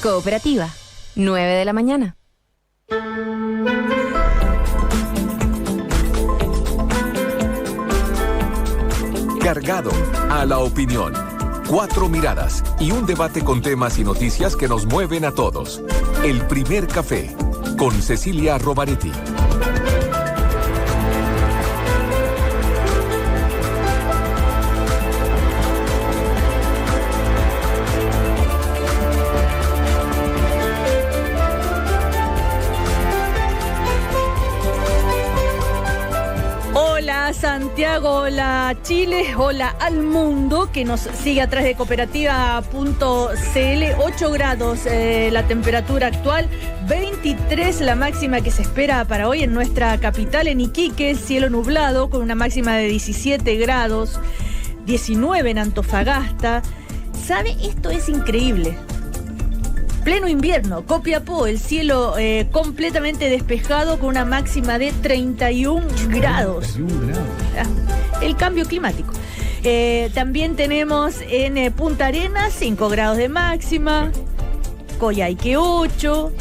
Cooperativa, 9 de la mañana. Cargado a la opinión. 4 miradas y un debate con temas y noticias que nos mueven a todos. El primer café con Cecilia Rovaretti. Hola Santiago, hola Chile, hola al mundo que nos sigue a través de cooperativa.cl. 8 grados la temperatura actual, 23 la máxima que se espera para hoy en nuestra capital, en Iquique, cielo nublado con una máxima de 17 grados, 19 en Antofagasta. ¿Sabe? Esto es increíble. Pleno invierno, Copiapó, el cielo completamente despejado con una máxima de 31 grados. 31 grados. El cambio climático. También tenemos en Punta Arenas 5 grados de máxima, Coyhaique 8,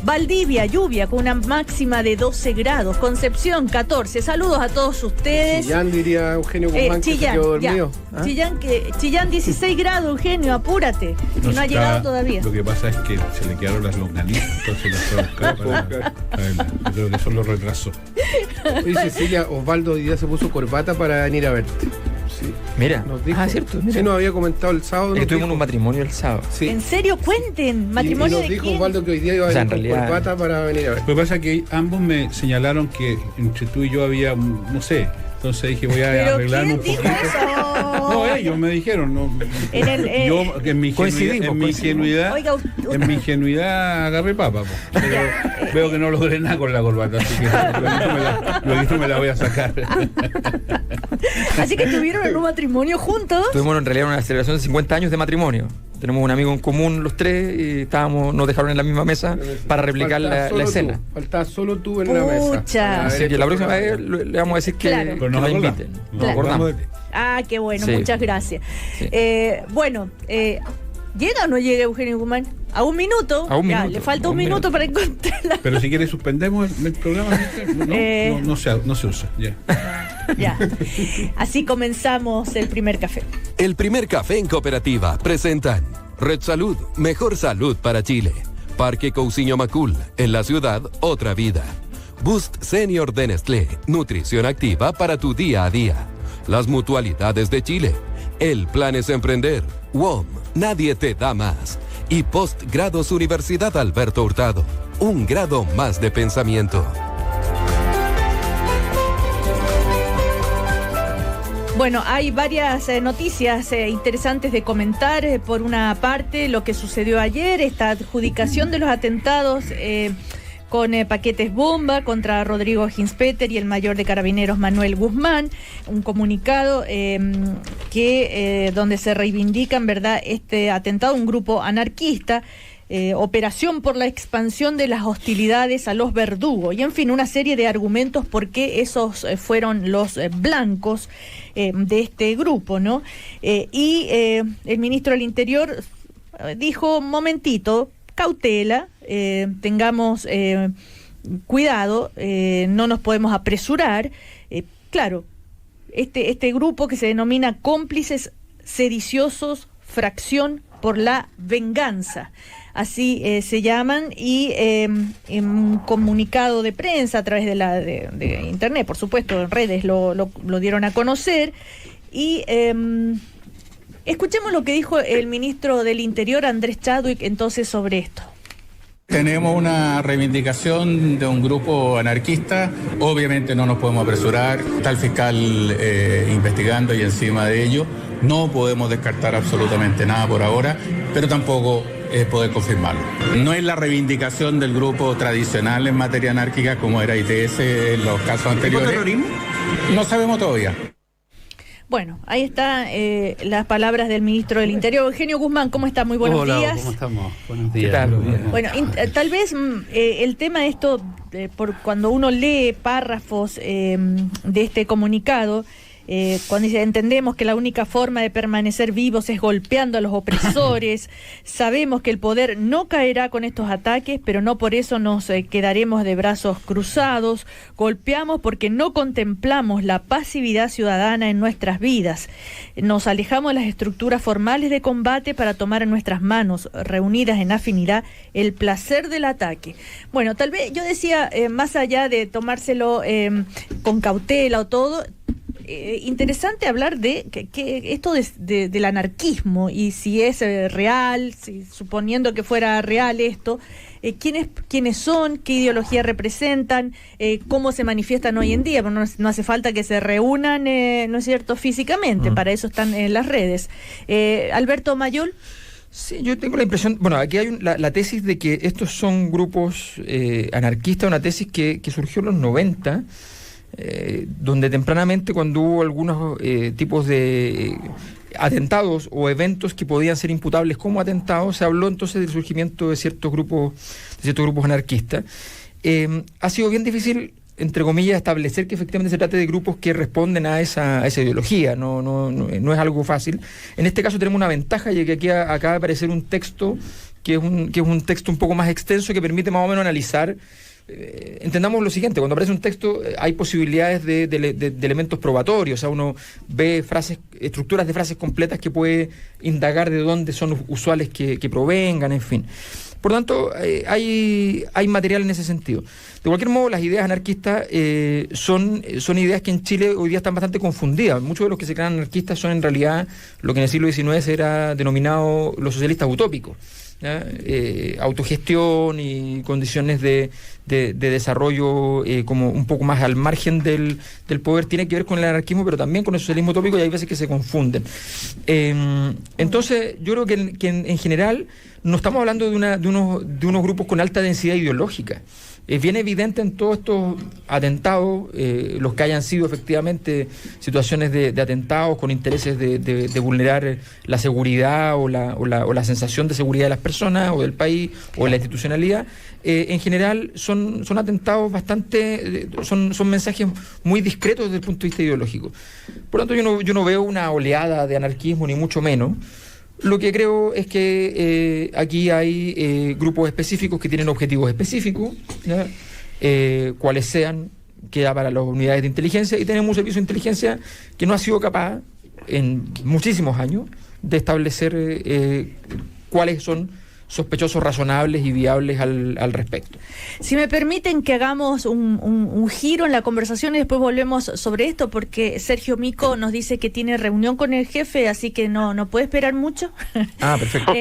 Valdivia, lluvia con una máxima de 12 grados, Concepción 14. Saludos a todos ustedes. Chillán, diría Eugenio Guzmán, que se quedó dormido. ¿Ah? Chillán 16 grados, Eugenio, apúrate, que no ha llegado todavía. Lo que pasa es que se le quedaron las longanizas, entonces las fue a buscar para yo creo que eso lo retrasó. Oye, Cecilia, Osvaldo hoy día se puso corbata para venir a verte. Sí. Mira, Nos dijo. cierto. Mira. Sí, nos había comentado el sábado. Es que tuvimos un matrimonio el sábado. Sí. ¿En serio? Cuenten, ¿matrimonio y de nos dijo quién? Osvaldo que hoy día iba a venir en con realidad, corbata para venir a verte. Lo que pasa es que ambos me señalaron que entre tú y yo había, no sé, entonces dije voy a ¿Pero arreglarme quién un dijo poquito. eso? No, ellos me dijeron, no. Yo que en mi ingenuidad, Oiga, en mi ingenuidad agarré papa, pero veo que no logré nada con la corbata, así que luego me la voy a sacar. Así que estuvieron en un matrimonio juntos. Tuvimos en realidad una celebración de 50 años de matrimonio. Tenemos un amigo en común los tres y nos dejaron en la misma mesa para replicar la escena. Faltaba solo tú en la mesa. Pucha. Así que la próxima vez le vamos a decir que, Claro. que Pero nos nos inviten. acordamos. Nos acordamos. Ah, qué bueno, Sí. muchas gracias. Sí. ¿Llega o no llega Eugenio Guzmán? A un minuto. A un Ya, minuto. le falta A un un minuto para encontrarla. Pero si quieres suspendemos el programa. No se usa, ya. Ya. Así comenzamos el primer café. El primer café en Cooperativa presentan Red Salud, mejor salud para Chile. Parque Cousiño Macul, en la ciudad, otra vida. Boost Senior de Nestlé, nutrición activa para tu día a día. Las mutualidades de Chile. El plan es emprender. WOM, nadie te da más. Y Postgrados Universidad Alberto Hurtado, un grado más de pensamiento. Bueno, hay varias noticias interesantes de comentar. Por una parte, lo que sucedió ayer, esta adjudicación de los atentados con paquetes bomba contra Rodrigo Hinspeter y el mayor de carabineros Manuel Guzmán. Un comunicado donde se reivindican, ¿verdad?, este atentado, un grupo anarquista. Operación por la expansión de las hostilidades a los verdugos y en fin una serie de argumentos por qué esos fueron los blancos de este grupo, ¿no? El ministro del Interior dijo, momentito, cautela, tengamos cuidado, no nos podemos apresurar. Claro, este grupo que se denomina Cómplices Sediciosos, Fracción por la Venganza. Así se llaman y en un comunicado de prensa a través de internet, por supuesto, en redes lo dieron a conocer y escuchemos lo que dijo el ministro del Interior, Andrés Chadwick, entonces sobre esto. Tenemos una reivindicación de un grupo anarquista, obviamente no nos podemos apresurar, está el fiscal investigando y encima de ello, no podemos descartar absolutamente nada por ahora, pero tampoco es poder confirmarlo. No es la reivindicación del grupo tradicional en materia anárquica como era ITS en los casos anteriores. terrorismo? No sabemos todavía. Bueno, ahí están las palabras del ministro del Interior. Eugenio Guzmán, ¿cómo está? Muy buenos días. ¿Cómo estamos? Buenos días. ¿Qué tal? Bueno, tal vez el tema de esto, por cuando uno lee párrafos de este comunicado, cuando dice, entendemos que la única forma de permanecer vivos es golpeando a los opresores, sabemos que el poder no caerá con estos ataques, pero no por eso nos quedaremos de brazos cruzados, golpeamos porque no contemplamos la pasividad ciudadana en nuestras vidas, nos alejamos de las estructuras formales de combate para tomar en nuestras manos, reunidas en afinidad, el placer del ataque. Bueno, tal vez yo decía, más allá de tomárselo con cautela o todo, interesante hablar de que esto del anarquismo y si es real, suponiendo que fuera real esto, quiénes son, qué ideología representan, cómo se manifiestan hoy en día. Bueno, no hace falta que se reúnan, ¿no es cierto?, físicamente, para eso están en las redes. Alberto Mayol. Sí, yo tengo la impresión, bueno, aquí hay la tesis de que estos son grupos anarquistas, una tesis que surgió en los 90, donde tempranamente, cuando hubo algunos tipos de atentados o eventos que podían ser imputables como atentados, se habló entonces del surgimiento de ciertos grupos anarquistas. Ha sido bien difícil, entre comillas, establecer que efectivamente se trate de grupos que responden a esa ideología. No es algo fácil. En este caso tenemos una ventaja, ya que aquí acaba de aparecer un texto que es un texto un poco más extenso, que permite más o menos analizar. Entendamos lo siguiente: cuando aparece un texto hay posibilidades de elementos probatorios, o sea, uno ve estructuras de frases completas que puede indagar de dónde son usuales que provengan, en fin. Por lo tanto, hay material en ese sentido. De cualquier modo, las ideas anarquistas son ideas que en Chile hoy día están bastante confundidas. Muchos de los que se crean anarquistas son en realidad lo que en el siglo XIX era denominado los socialistas utópicos. Autogestión y condiciones de desarrollo como un poco más al margen del poder, tiene que ver con el anarquismo, pero también con el socialismo utópico, y hay veces que se confunden. Entonces, yo creo que en general no estamos hablando de unos grupos con alta densidad ideológica. Es bien evidente en todos estos atentados, los que hayan sido efectivamente situaciones de atentados con intereses de vulnerar la seguridad o la sensación de seguridad de las personas o del país o de la institucionalidad, en general son atentados bastante, son mensajes muy discretos desde el punto de vista ideológico. Por lo tanto, yo no veo una oleada de anarquismo, ni mucho menos. Lo que creo es que aquí hay grupos específicos que tienen objetivos específicos, ¿ya? Cuales sean, queda para las unidades de inteligencia, y tenemos un servicio de inteligencia que no ha sido capaz en muchísimos años de establecer cuáles son sospechosos razonables y viables al respecto. Si me permiten que hagamos un giro en la conversación y después volvemos sobre esto, porque Sergio Mico nos dice que tiene reunión con el jefe, así que no puede esperar mucho. Ah, perfecto.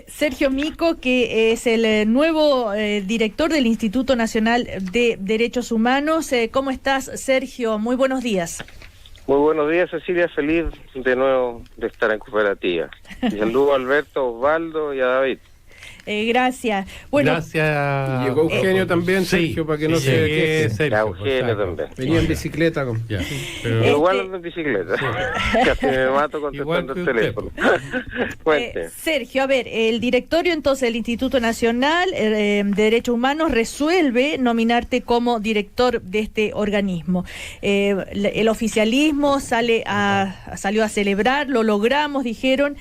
Sergio Mico, que es el nuevo director del Instituto Nacional de Derechos Humanos. ¿Cómo estás, Sergio? Muy buenos días. Muy buenos días, Cecilia, feliz de nuevo de estar en Cooperativa. Y saludo a Alberto, Osvaldo y a David. Gracias. Bueno, gracias. Llegó Eugenio también, Sergio, sí, para que no se quede. Eugenio también. Venía en bicicleta. Pero igual ando en bicicleta. Casi me mato contestando el teléfono. Sergio, a ver, el directorio entonces del Instituto Nacional de Derechos Humanos resuelve nominarte como director de este organismo. El oficialismo salió a celebrar, lo logramos, dijeron,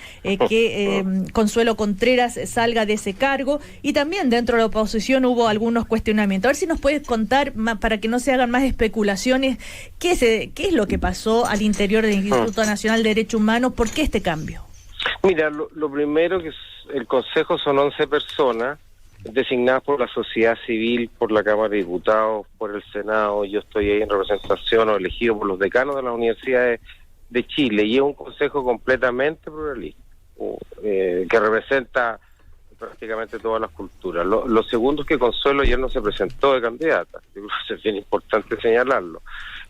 que Consuelo Contreras salga de ese cargo, y también dentro de la oposición hubo algunos cuestionamientos. A ver si nos puedes contar, para que no se hagan más especulaciones, qué es lo que pasó al interior del Instituto Nacional de Derechos Humanos, ¿por qué este cambio? Mira, lo primero que el Consejo son 11 personas designadas por la sociedad civil, por la Cámara de Diputados, por el Senado. Yo estoy ahí en representación o elegido por los decanos de las universidades de Chile, y es un consejo completamente pluralista, que representa prácticamente todas las culturas. Lo segundo es que Consuelo ayer no se presentó de candidata, es bien importante señalarlo.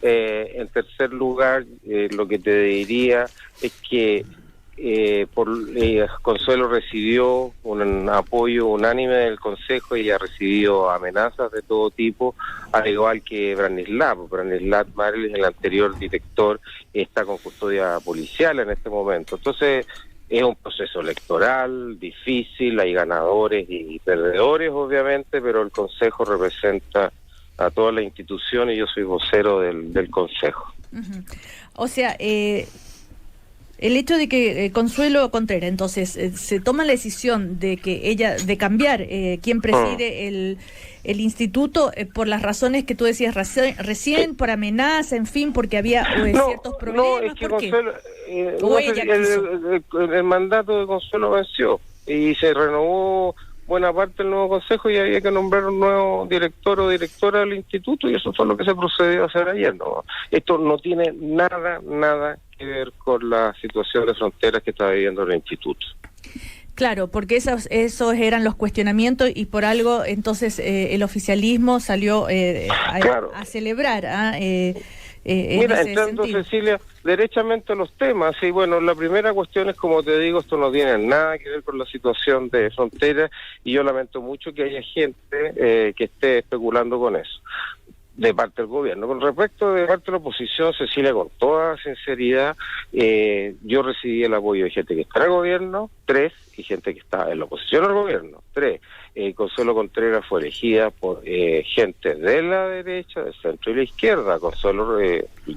En tercer lugar, lo que te diría es que Consuelo recibió un apoyo unánime del Consejo y ha recibido amenazas de todo tipo, al igual que Branislav Marel, el anterior director, está con custodia policial en este momento. Entonces, es un proceso electoral difícil, hay ganadores y perdedores, obviamente, pero el Consejo representa a toda la institución y yo soy vocero del Consejo. Ujú. O sea, el hecho de que Consuelo Contreras, entonces, se toma la decisión de que ella, de cambiar quien preside el instituto por las razones que tú decías recién, por amenaza, en fin, porque había ciertos problemas. No, es que ¿por qué? Consuelo, ¿O ella el mandato de Consuelo venció y se renovó buena parte del nuevo consejo y había que nombrar un nuevo director o directora del instituto, y eso fue lo que se procedió a hacer ayer. ¿No? Esto no tiene nada que ver con la situación de fronteras que está viviendo el instituto. Claro, porque esos eran los cuestionamientos y por algo entonces el oficialismo salió a celebrar. Mira, entrando, Cecilia, derechamente a los temas, y bueno, la primera cuestión es, como te digo, esto no tiene nada que ver con la situación de frontera, y yo lamento mucho que haya gente que esté especulando con eso, de parte del gobierno. Con respecto de parte de la oposición, Cecilia, con toda sinceridad, yo recibí el apoyo de gente que está en el gobierno, 3, y gente que está en la oposición al gobierno, 3. Consuelo Contreras fue elegida por gente de la derecha, del centro y la izquierda. Consuelo,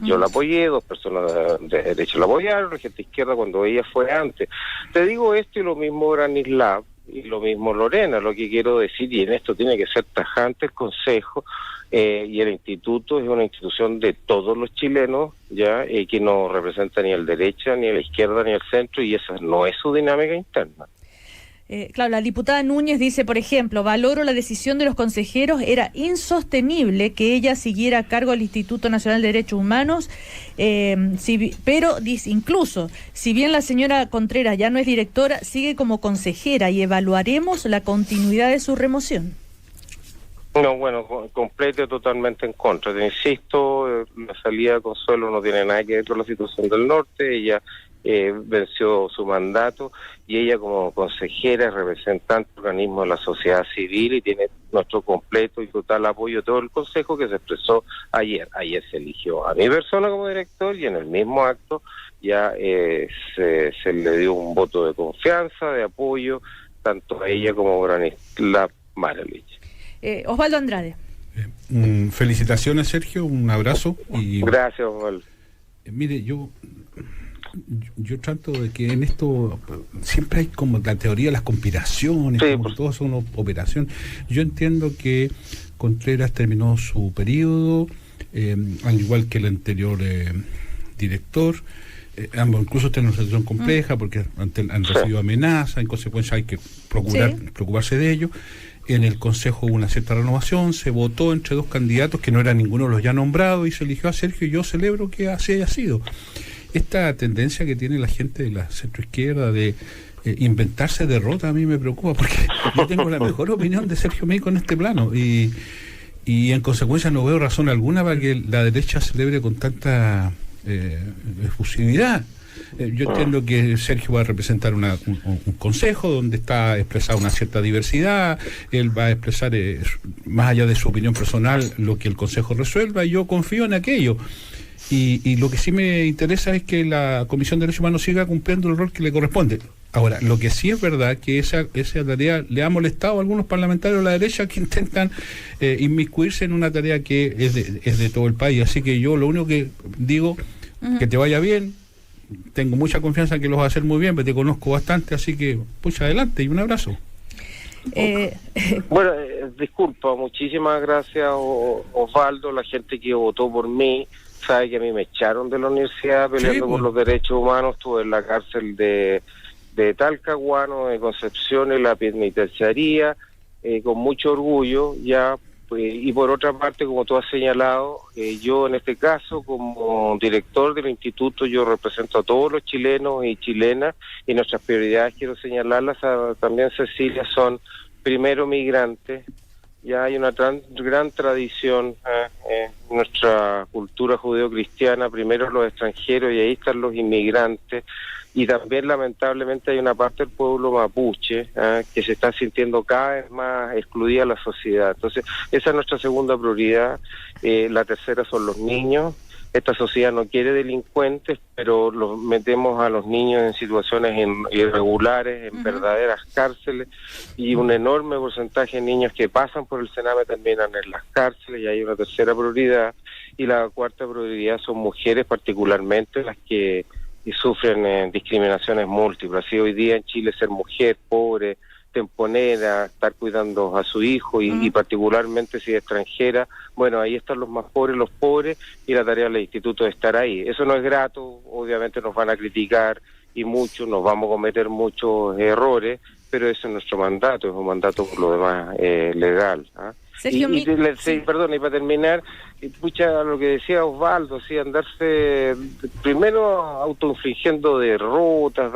yo la apoyé, 2 personas de derecha la apoyaron, la gente de izquierda cuando ella fue antes. Te digo esto, y lo mismo Branislav, y lo mismo Lorena. Lo que quiero decir, y en esto tiene que ser tajante el Consejo, y el instituto es una institución de todos los chilenos, ya que no representa ni a la derecha, ni a la izquierda, ni al centro, y esa no es su dinámica interna. Claro, la diputada Núñez dice, por ejemplo, valoro la decisión de los consejeros, era insostenible que ella siguiera a cargo del Instituto Nacional de Derechos Humanos, pero dice, incluso, si bien la señora Contreras ya no es directora, sigue como consejera y evaluaremos la continuidad de su remoción. No, bueno, completo totalmente en contra. Te insisto, la salida de Consuelo no tiene nada que ver con la situación del norte. Ella venció su mandato, y ella como consejera es representante del organismo de la sociedad civil y tiene nuestro completo y total apoyo de todo el consejo, que se expresó ayer. Ayer se eligió a mi persona como director, y en el mismo acto ya se le dio un voto de confianza, de apoyo, tanto a ella como a Branislav Marelich. Osvaldo Andrade. Felicitaciones, Sergio, un abrazo. Y gracias, Osvaldo. Mire, yo trato de que en esto siempre hay como la teoría de las conspiraciones, sí, como todo es una operación. Yo entiendo que Contreras terminó su periodo, al igual que el anterior director. Ambos incluso tienen una situación compleja porque han recibido amenazas, en consecuencia hay que preocuparse de ello. En el Consejo hubo una cierta renovación, se votó entre 2 candidatos que no eran ninguno de los ya nombrados, y se eligió a Sergio, y yo celebro que así haya sido. Esta tendencia que tiene la gente de la centroizquierda de inventarse derrota a mí me preocupa, porque yo tengo la mejor opinión de Sergio Meico en este plano, y en consecuencia no veo razón alguna para que la derecha celebre con tanta efusividad. Yo entiendo que Sergio va a representar un consejo donde está expresada una cierta diversidad, él va a expresar, más allá de su opinión personal, lo que el consejo resuelva, y yo confío en aquello. Y lo que sí me interesa es que la Comisión de Derechos Humanos siga cumpliendo el rol que le corresponde. Ahora, lo que sí es verdad que esa tarea le ha molestado a algunos parlamentarios de la derecha que intentan inmiscuirse en una tarea que es de todo el país. Así que yo lo único que digo, que te vaya bien. Tengo mucha confianza en que lo vas a hacer muy bien, pero te conozco bastante, así que pues adelante y un abrazo. Bueno, disculpa, muchísimas gracias, Osvaldo. La gente que votó por mí sabe que a mí me echaron de la universidad peleando por los derechos humanos. Estuve en la cárcel de Talcahuano, de Concepción, en la penitenciaría, con mucho orgullo, ya. Y por otra parte, como tú has señalado, yo en este caso, como director del instituto, yo represento a todos los chilenos y chilenas, y nuestras prioridades, quiero señalarlas también, Cecilia, son primero migrantes. Ya hay una gran tradición en nuestra cultura judeo-cristiana, primero los extranjeros, y ahí están los inmigrantes. Y también lamentablemente hay una parte del pueblo mapuche que se está sintiendo cada vez más excluida de la sociedad. Entonces, esa es nuestra segunda prioridad. La tercera son los niños. Esta sociedad no quiere delincuentes, pero los metemos a los niños en situaciones irregulares, en verdaderas cárceles, y un enorme porcentaje de niños que pasan por el Sename terminan en las cárceles, y hay una tercera prioridad. y la cuarta prioridad son mujeres, particularmente las que sufren discriminaciones múltiples. Así hoy día en Chile ser mujer, pobre, temponera, estar cuidando a su hijo y particularmente si es extranjera, bueno, ahí están los más pobres, y la tarea del instituto es estar ahí. Eso no es grato, obviamente nos van a criticar y muchos, nos vamos a cometer muchos errores, pero ese es nuestro mandato, es un mandato por lo demás legal. Sergio, perdón, y para terminar, escucha lo que decía Osvaldo, sí, andarse primero autoinfligiendo derrotas,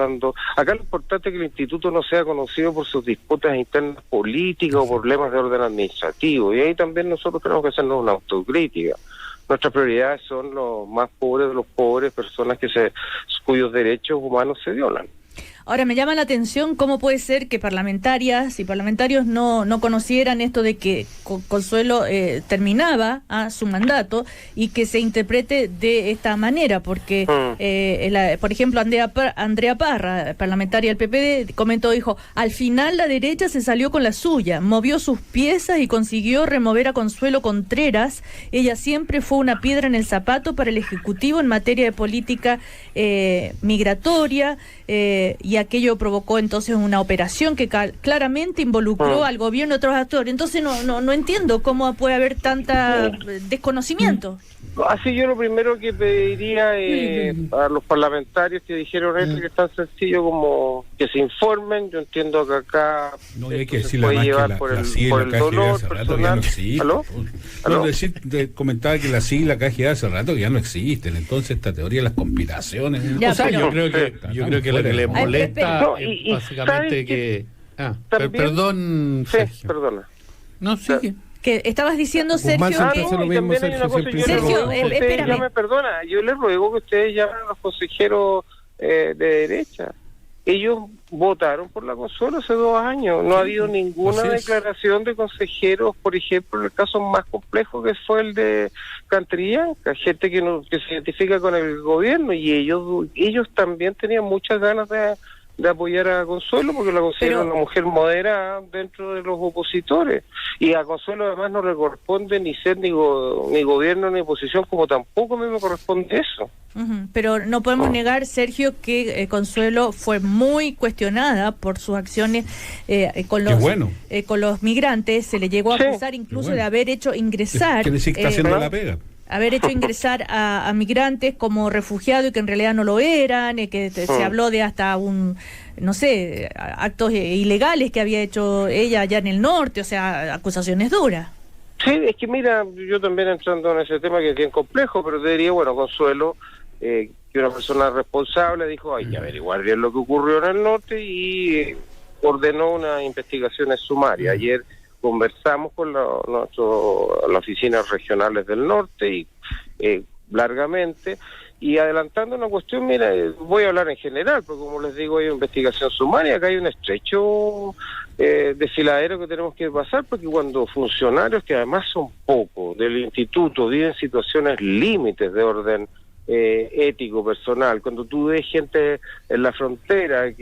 acá lo importante es que el instituto no sea conocido por sus disputas internas políticas o problemas de orden administrativo, y ahí también nosotros tenemos que hacernos una autocrítica. Nuestras prioridades son los más pobres de los pobres, personas cuyos derechos humanos se violan. Ahora, me llama la atención cómo puede ser que parlamentarias y parlamentarios no conocieran esto de que Consuelo terminaba su mandato y que se interprete de esta manera, porque, por ejemplo, Andrea Parra, parlamentaria del PPD, dijo, al final la derecha se salió con la suya, movió sus piezas y consiguió remover a Consuelo Contreras. Ella siempre fue una piedra en el zapato para el Ejecutivo en materia de política migratoria, y aquello provocó entonces una operación que claramente involucró al gobierno y otros actores. Entonces no entiendo cómo puede haber tanta desconocimiento. Así yo lo primero que pediría a los parlamentarios que dijeron eso, que es tan sencillo como que se informen. Yo entiendo que acá no hay que se decir puede llevar la por el KGB dolor hace rato personal. que ya no existe. ¿Aló? Comentaba que la sigla KGB hace rato que ya no existen. Entonces esta teoría de las conspiraciones. Ya, O sea, pero- yo creo que lo que le molesta No, es y básicamente ¿sabe que... también- perdón, Sí, Sergio. perdona. No, sigue. Que estabas diciendo, Guzmán Sergio, se que... empezó lo y mismo, también hay una Sergio, cosa, yo siempre les Sergio, ruego que ustedes espérame. llamen, perdona, yo les ruego que ustedes llamen a los consejeros de derecha. Ellos votaron por la Consuelo hace 2 años. No ha habido ninguna así es. declaración de consejeros, por ejemplo, en el caso más complejo que fue el de Cantrillanca, gente que se identifica con el gobierno, y ellos también tenían muchas ganas de apoyar a Consuelo porque la consideran una mujer moderada dentro de los opositores, y a Consuelo además no le corresponde ni ser ni gobierno ni oposición, como tampoco a mí me corresponde eso. Pero no podemos negar, Sergio, que Consuelo fue muy cuestionada por sus acciones con los migrantes. Se le llegó a acusar incluso de haber hecho ingresar... Que decir que está haciendo la pega. Haber hecho ingresar a migrantes como refugiados y que en realidad no lo eran, que se habló de hasta actos ilegales que había hecho ella allá en el norte, o sea, acusaciones duras. Sí, es que mira, yo también entrando en ese tema que es bien complejo, pero te diría, bueno, Consuelo, que una persona responsable dijo, hay que averiguar bien lo que ocurrió en el norte, y ordenó unas investigaciones sumarias. Ayer conversamos con las oficinas regionales del norte y largamente, y adelantando una cuestión, mira, voy a hablar en general, porque como les digo, hay una investigación sumaria, acá hay un estrecho desfiladero que tenemos que pasar, porque cuando funcionarios, que además son pocos, del instituto viven situaciones límites de orden ético, personal, cuando tú ves gente en la frontera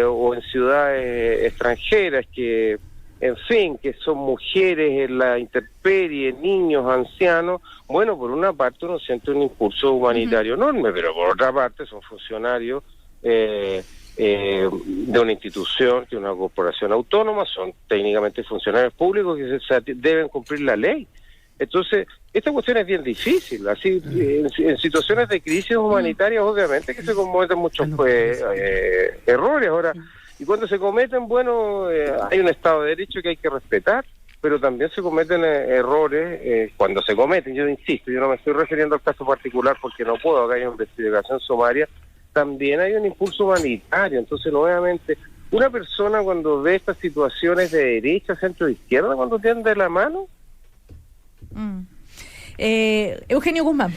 o en ciudades extranjeras que, en fin, que son mujeres en la intemperie, niños, ancianos, bueno, por una parte uno siente un impulso humanitario enorme, pero por otra parte son funcionarios de una institución, que es una corporación autónoma, son técnicamente funcionarios públicos que deben cumplir la ley. Entonces, esta cuestión es bien difícil. Así, en situaciones de crisis humanitarias, obviamente que se cometen muchos errores. Ahora, y cuando se cometen, bueno, hay un Estado de Derecho que hay que respetar, pero también se cometen errores cuando se cometen. Yo insisto, yo no me estoy refiriendo al caso particular porque no puedo, acá hay una investigación sumaria, también hay un impulso humanitario. Entonces, nuevamente, una persona cuando ve estas situaciones de derecha, centro, de izquierda, cuando tiende la mano... Eugenio Guzmán.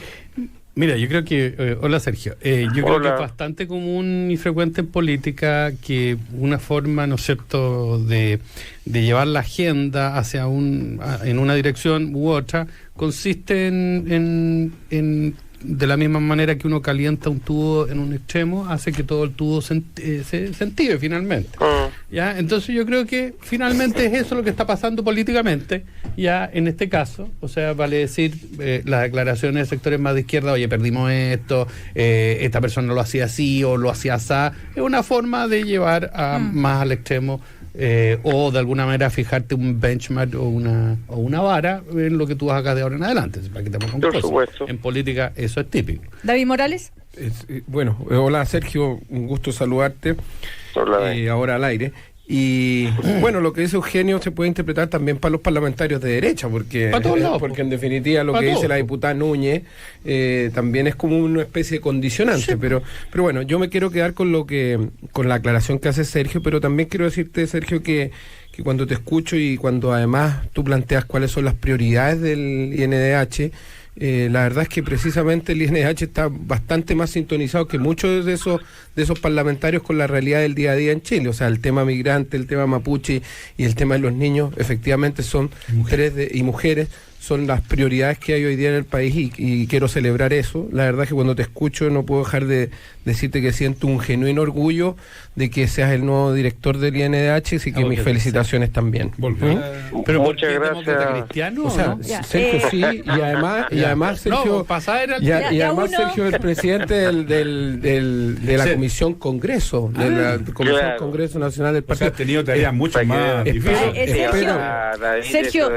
Mira, yo creo que... hola, Sergio. Yo creo que es bastante común y frecuente en política que una forma, ¿no es cierto?, de llevar la agenda en una dirección u otra, consiste en de la misma manera que uno calienta un tubo en un extremo, hace que todo el tubo se entibie finalmente. ¿Ya? Entonces yo creo que finalmente es eso lo que está pasando políticamente, ya en este caso. O sea, vale decir, las declaraciones de sectores más de izquierda, oye, perdimos esto, esta persona lo hacía así o lo hacía así, es una forma de llevar más al extremo, o de alguna manera fijarte un benchmark o una vara en lo que tú hagas de ahora en adelante, para que te pongas Por supuesto. En política eso es típico. David Morales. Bueno, hola Sergio, un gusto saludarte. Hola. Ahora al aire. Y bueno, lo que dice Eugenio se puede interpretar también para los parlamentarios de derecha, porque en definitiva lo que dice la diputada Núñez también es como una especie de condicionante, sí. pero bueno, yo me quiero quedar con la aclaración que hace Sergio, pero también quiero decirte, Sergio, que cuando te escucho y cuando además tú planteas cuáles son las prioridades del INDH, la verdad es que precisamente el INDH está bastante más sintonizado que muchos de esos parlamentarios con la realidad del día a día en Chile. O sea, el tema migrante, el tema mapuche y el tema de los niños efectivamente son y mujeres son las prioridades que hay hoy día en el país, y quiero celebrar eso. La verdad es que cuando te escucho no puedo dejar de decirte que siento un genuino orgullo de que seas el nuevo director del INDH, así que mis felicitaciones también. Pero muchas gracias. Cristiano, o sea, ¿no? Sergio sí, y además Sergio, Sergio el presidente de la Comisión Congreso, de la Comisión Congreso Nacional del Partido. O sea, has tenido tareas mucho más difíciles. Sergio,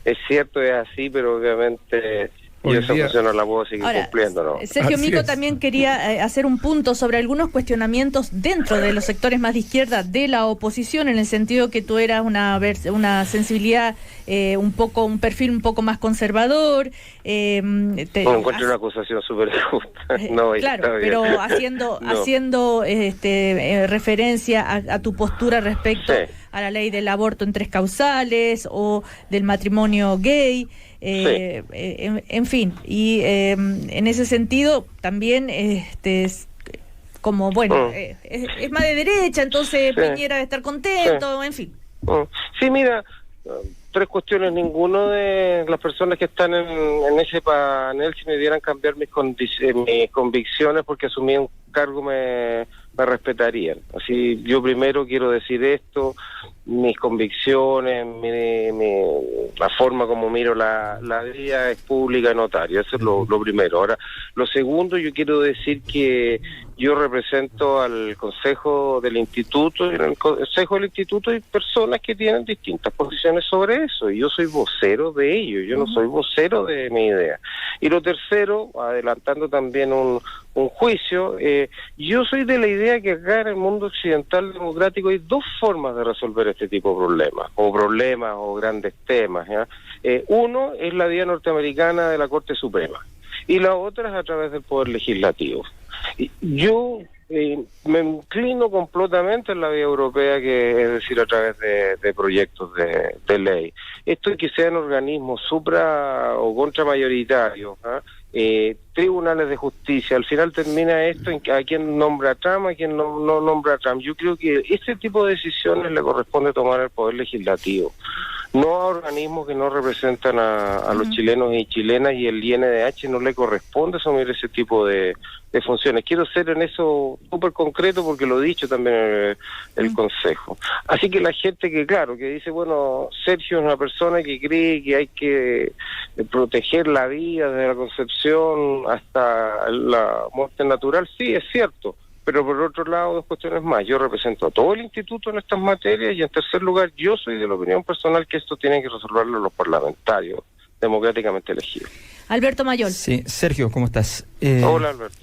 es cierto, es así, pero obviamente y esa función no la puedo seguir cumpliendo, ¿no? Sergio Mico también quería hacer un punto sobre algunos cuestionamientos dentro de los sectores más de izquierda de la oposición, en el sentido que tú eras una sensibilidad, un perfil un poco más conservador. Encuentro una acusación súper injusta. Claro, pero haciendo referencia a tu postura respecto a la ley del aborto en 3 causales o del matrimonio gay. En fin, y en ese sentido también es como, bueno, es más de derecha, entonces Piñera debe estar contento, en fin. Sí, mira, 3 cuestiones. Ninguno de las personas que están en ese panel, si me dieran cambiar mis convicciones porque asumí un cargo, me respetarían. Así, yo primero quiero decir esto: mis convicciones, la forma como miro la vida es pública y notaria. Eso es lo primero. Ahora, lo segundo, yo quiero decir que yo represento al Consejo del Instituto, y en el Consejo del Instituto hay personas que tienen distintas posiciones sobre eso, y yo soy vocero de ello, yo no soy vocero de mi idea. Y lo tercero, adelantando también un juicio, yo soy de la idea que acá en el mundo occidental democrático hay 2 formas de resolver este tipo de problemas o grandes temas, ¿ya? Uno es la vía norteamericana de la Corte Suprema, y la otra es a través del Poder Legislativo. Y yo me inclino completamente en la vía europea, que es decir, a través de proyectos de ley. Esto es que sean organismos supra o contramayoritarios, tribunales de justicia. Al final termina esto en a quién nombra a Trump, a quién no nombra a Trump. Yo creo que este tipo de decisiones le corresponde tomar al Poder Legislativo, no a organismos que no representan a los chilenos y chilenas, y el INDH no le corresponde asumir ese tipo de funciones. Quiero ser en eso súper concreto porque lo he dicho también en el Consejo. Así que la gente que dice, bueno, Sergio es una persona que cree que hay que proteger la vida desde la concepción hasta la muerte natural, sí, es cierto. Pero por otro lado, 2 cuestiones más. Yo represento a todo el instituto en estas materias, y en tercer lugar, yo soy de la opinión personal que esto tienen que resolverlo los parlamentarios democráticamente elegidos. Alberto Mayol. Sí, Sergio, ¿cómo estás? Hola, Alberto.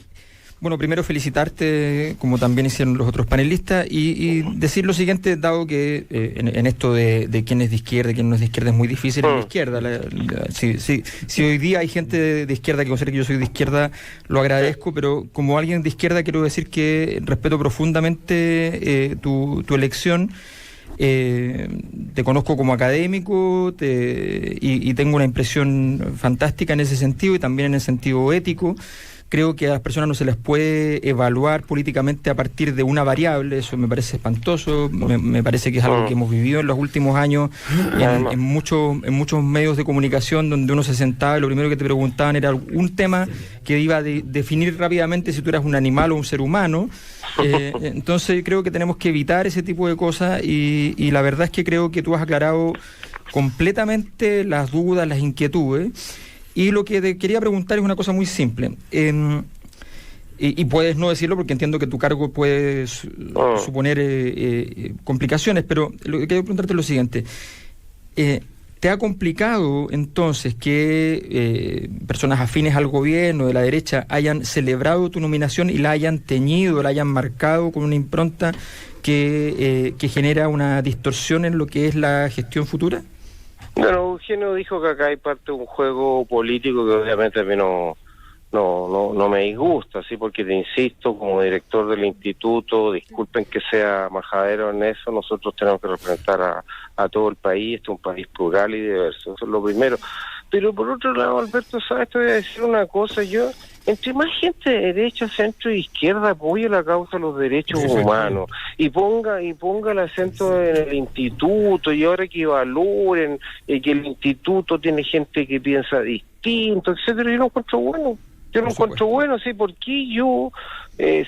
Bueno, primero felicitarte, como también hicieron los otros panelistas, y decir lo siguiente, dado que en esto de quién es de izquierda y quién no es de izquierda es muy difícil en la izquierda. Si hoy día hay gente de izquierda que considera que yo soy de izquierda, lo agradezco, pero como alguien de izquierda quiero decir que respeto profundamente tu elección. Te conozco como académico y tengo una impresión fantástica en ese sentido, y también en el sentido ético Creo que a las personas no se les puede evaluar políticamente a partir de una variable. Eso me parece espantoso. Me parece que es algo que hemos vivido en los últimos años en muchos medios de comunicación, donde uno se sentaba y lo primero que te preguntaban era un tema que iba a definir rápidamente si tú eras un animal o un ser humano. Entonces creo que tenemos que evitar ese tipo de cosas y la verdad es que creo que tú has aclarado completamente las dudas, las inquietudes. Y lo que te quería preguntar es una cosa muy simple. Y puedes no decirlo porque entiendo que tu cargo puede suponer complicaciones, pero lo que quiero preguntarte es lo siguiente. ¿Te ha complicado entonces que personas afines al gobierno de la derecha hayan celebrado tu nominación y la hayan teñido, la hayan marcado con una impronta que genera una distorsión en lo que es la gestión futura? Bueno, Eugenio dijo que acá hay parte de un juego político que obviamente a mí no me disgusta, ¿sí? Porque te insisto, como director del instituto, disculpen que sea majadero en eso, nosotros tenemos que representar a todo el país. Este es un país plural y diverso, eso es lo primero. Pero por otro lado, Alberto, ¿sabes? Te voy a decir una cosa, yo, entre más gente de derecha, centro y izquierda apoye la causa de los derechos humanos y ponga el acento en el instituto, y ahora que evalúen que el instituto tiene gente que piensa distinto, etcétera, yo lo encuentro bueno. Sí, porque yo,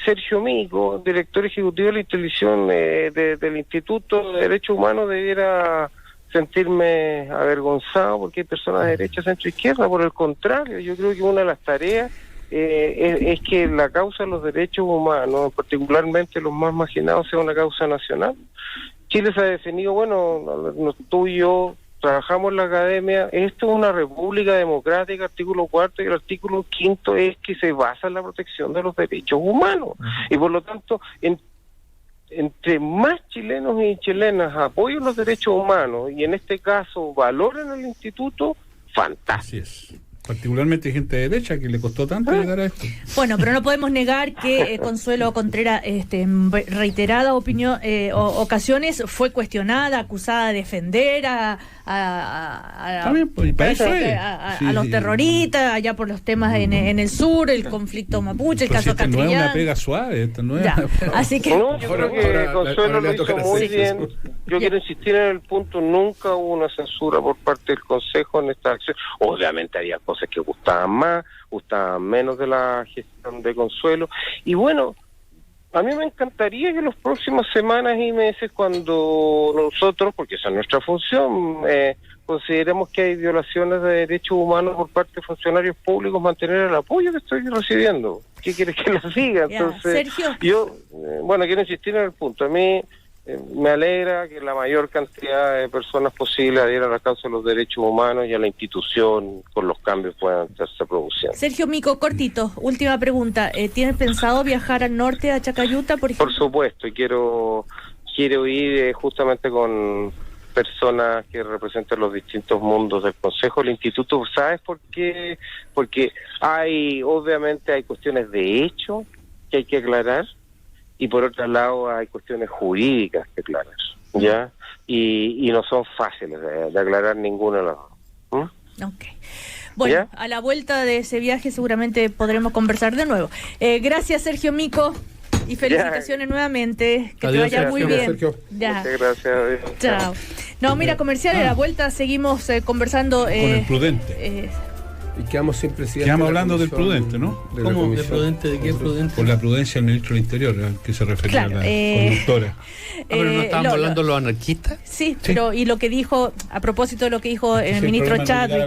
Sergio Mico, director ejecutivo de la institución del Instituto de Derechos Humanos, debiera sentirme avergonzado porque hay personas de derecha, centro e izquierda. Por el contrario, yo creo que una de las tareas es que la causa de los derechos humanos, particularmente los más marginados, sea una causa nacional. Chile se ha definido, bueno, tú y yo trabajamos en la academia, esto es una república democrática, artículo 4, y el artículo 5 es que se basa en la protección de los derechos humanos. Y por lo tanto, entre más chilenos y chilenas apoyen los derechos humanos, y en este caso valoren el instituto, fantástico. Así es. Particularmente gente de derecha que le costó tanto llegar a esto. Bueno, pero no podemos negar que Consuelo Contreras, en reiterada ocasiones, fue cuestionada, acusada de defender a los terroristas, allá por los temas en el sur, el conflicto mapuche, el caso Castrillán. No es una pega suave, esto no es. Así que yo creo que Consuelo lo hizo muy bien. Yo quiero insistir en el punto, nunca hubo una censura por parte del Consejo en esta acción. Obviamente había cosas que gustaban menos de la gestión de Consuelo. Y bueno, a mí me encantaría que las próximas semanas y meses, cuando nosotros, porque esa es nuestra función, consideremos que hay violaciones de derechos humanos por parte de funcionarios públicos, mantener el apoyo que estoy recibiendo. ¿Qué quieres que les diga? Entonces, Sergio. yo, quiero insistir en el punto. A mí me alegra que la mayor cantidad de personas posible adhieran a la causa de los derechos humanos y a la institución con los cambios puedan estarse produciendo. Sergio Mico, cortito, última pregunta. ¿Tienes pensado viajar al norte, a Chacayuta, por ejemplo? Por supuesto, y quiero ir justamente con personas que representen los distintos mundos del Consejo, del Instituto. ¿Sabes por qué? Porque obviamente hay cuestiones de hecho que hay que aclarar, y por otro lado hay cuestiones jurídicas que aclarar, ¿ya? Y no son fáciles de aclarar ninguna de las dos. Ok. Bueno, ¿ya? A la vuelta de ese viaje seguramente podremos conversar de nuevo. Gracias, Sergio Mico, y felicitaciones nuevamente. Que adiós, te vaya muy bien. Sergio. Ya. Muchas gracias. Adiós. Chao. No, mira, comercial, a la vuelta seguimos conversando. Con el prudente. Y quedamos sin presidente. Quedamos hablando del prudente, ¿no? ¿Cómo? ¿De prudente? ¿De qué prudente? Por la prudencia del ministro del Interior, al que se refería Claro, la conductora. ¿Pero no estábamos hablando de los anarquistas? Sí, pero y lo que dijo, a propósito de lo que dijo el ministro Chadwick.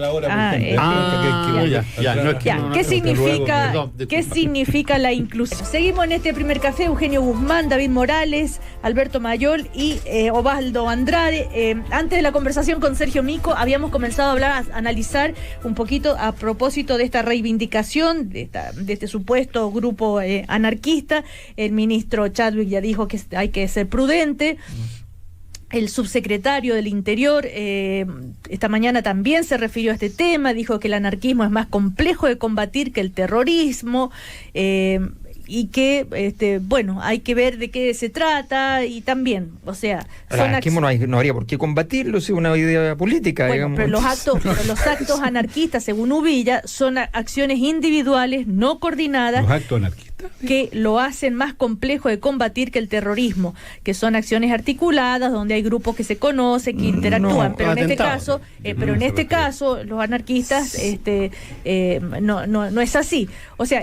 ¿Qué significa la inclusión? Seguimos en este primer café. Eugenio Guzmán, David Morales, Alberto Mayol y Osvaldo Andrade. Antes de la conversación con Sergio Mico, habíamos comenzado a hablar, a analizar un poquito a propósito de esta reivindicación, de este supuesto grupo anarquista. El ministro Chadwick ya dijo que hay que ser prudente. El subsecretario del Interior esta mañana también se refirió a este tema, dijo que el anarquismo es más complejo de combatir que el terrorismo. y que, bueno, hay que ver de qué se trata y también, o sea... no habría por qué combatirlo, es una idea política, bueno, digamos. Pero los actos anarquistas, según Uvilla, son acciones individuales, no coordinadas. ¿Los actos anarquistas? Que lo hacen más complejo de combatir que el terrorismo, que son acciones articuladas, donde hay grupos que se conocen, que interactúan, pero en este caso los anarquistas no es así. O sea,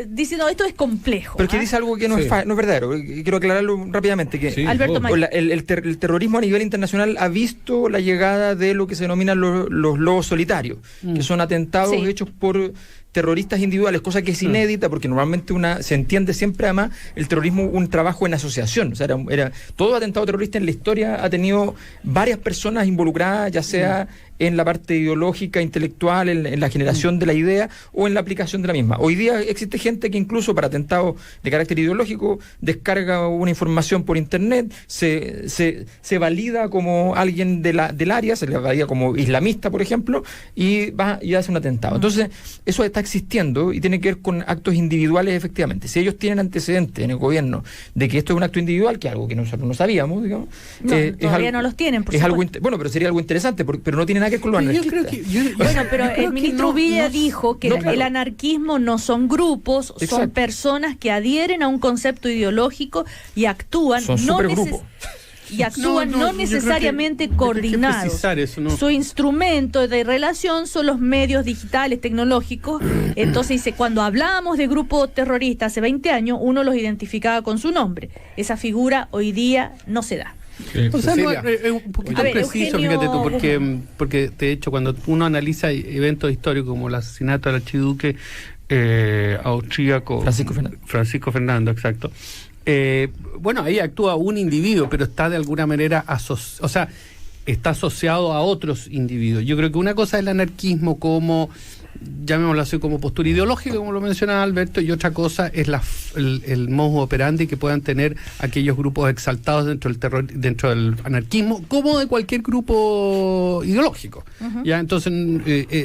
dice, no, esto es complejo. Pero es que dice algo que no es verdadero. Quiero aclararlo rápidamente, que Alberto Mayor. el terrorismo a nivel internacional ha visto la llegada de lo que se denominan los lobos solitarios, que son atentados hechos por terroristas individuales, cosa que es inédita porque normalmente se entiende siempre además el terrorismo un trabajo en asociación. O sea, todo atentado terrorista en la historia ha tenido varias personas involucradas, ya sea en la parte ideológica, intelectual, en la generación de la idea o en la aplicación de la misma. Hoy día existe gente que incluso para atentados de carácter ideológico descarga una información por internet, se valida como alguien del área, se le valida como islamista, por ejemplo, y va y hace un atentado. Entonces, eso está existiendo y tiene que ver con actos individuales, efectivamente. Si ellos tienen antecedentes en el gobierno de que esto es un acto individual, que es algo que nosotros no sabíamos, digamos, todavía no los tienen, por supuesto. Bueno, pero sería algo interesante, pero no tiene nada que ver con lo anarquista. Bueno, pero el ministro Uvilla dijo que el anarquismo no son grupos, son personas que adhieren a un concepto ideológico y actúan no necesariamente coordinados. Su instrumento de relación son los medios digitales, tecnológicos. Entonces dice, cuando hablábamos de grupo terrorista hace 20 años, uno los identificaba con su nombre. Esa figura hoy día no se da. O sea, es un poquito preciso, Eugenio... fíjate tú, porque de hecho cuando uno analiza eventos históricos como el asesinato del archiduque austríaco Francisco Fernando, exacto. Bueno, ahí actúa un individuo, pero está de alguna manera está asociado a otros individuos. Yo creo que una cosa es el anarquismo como, llamémoslo así, como postura ideológica, como lo mencionaba Alberto, y otra cosa es el modus operandi que puedan tener aquellos grupos exaltados dentro del anarquismo, como de cualquier grupo ideológico. ¿Ya? Entonces,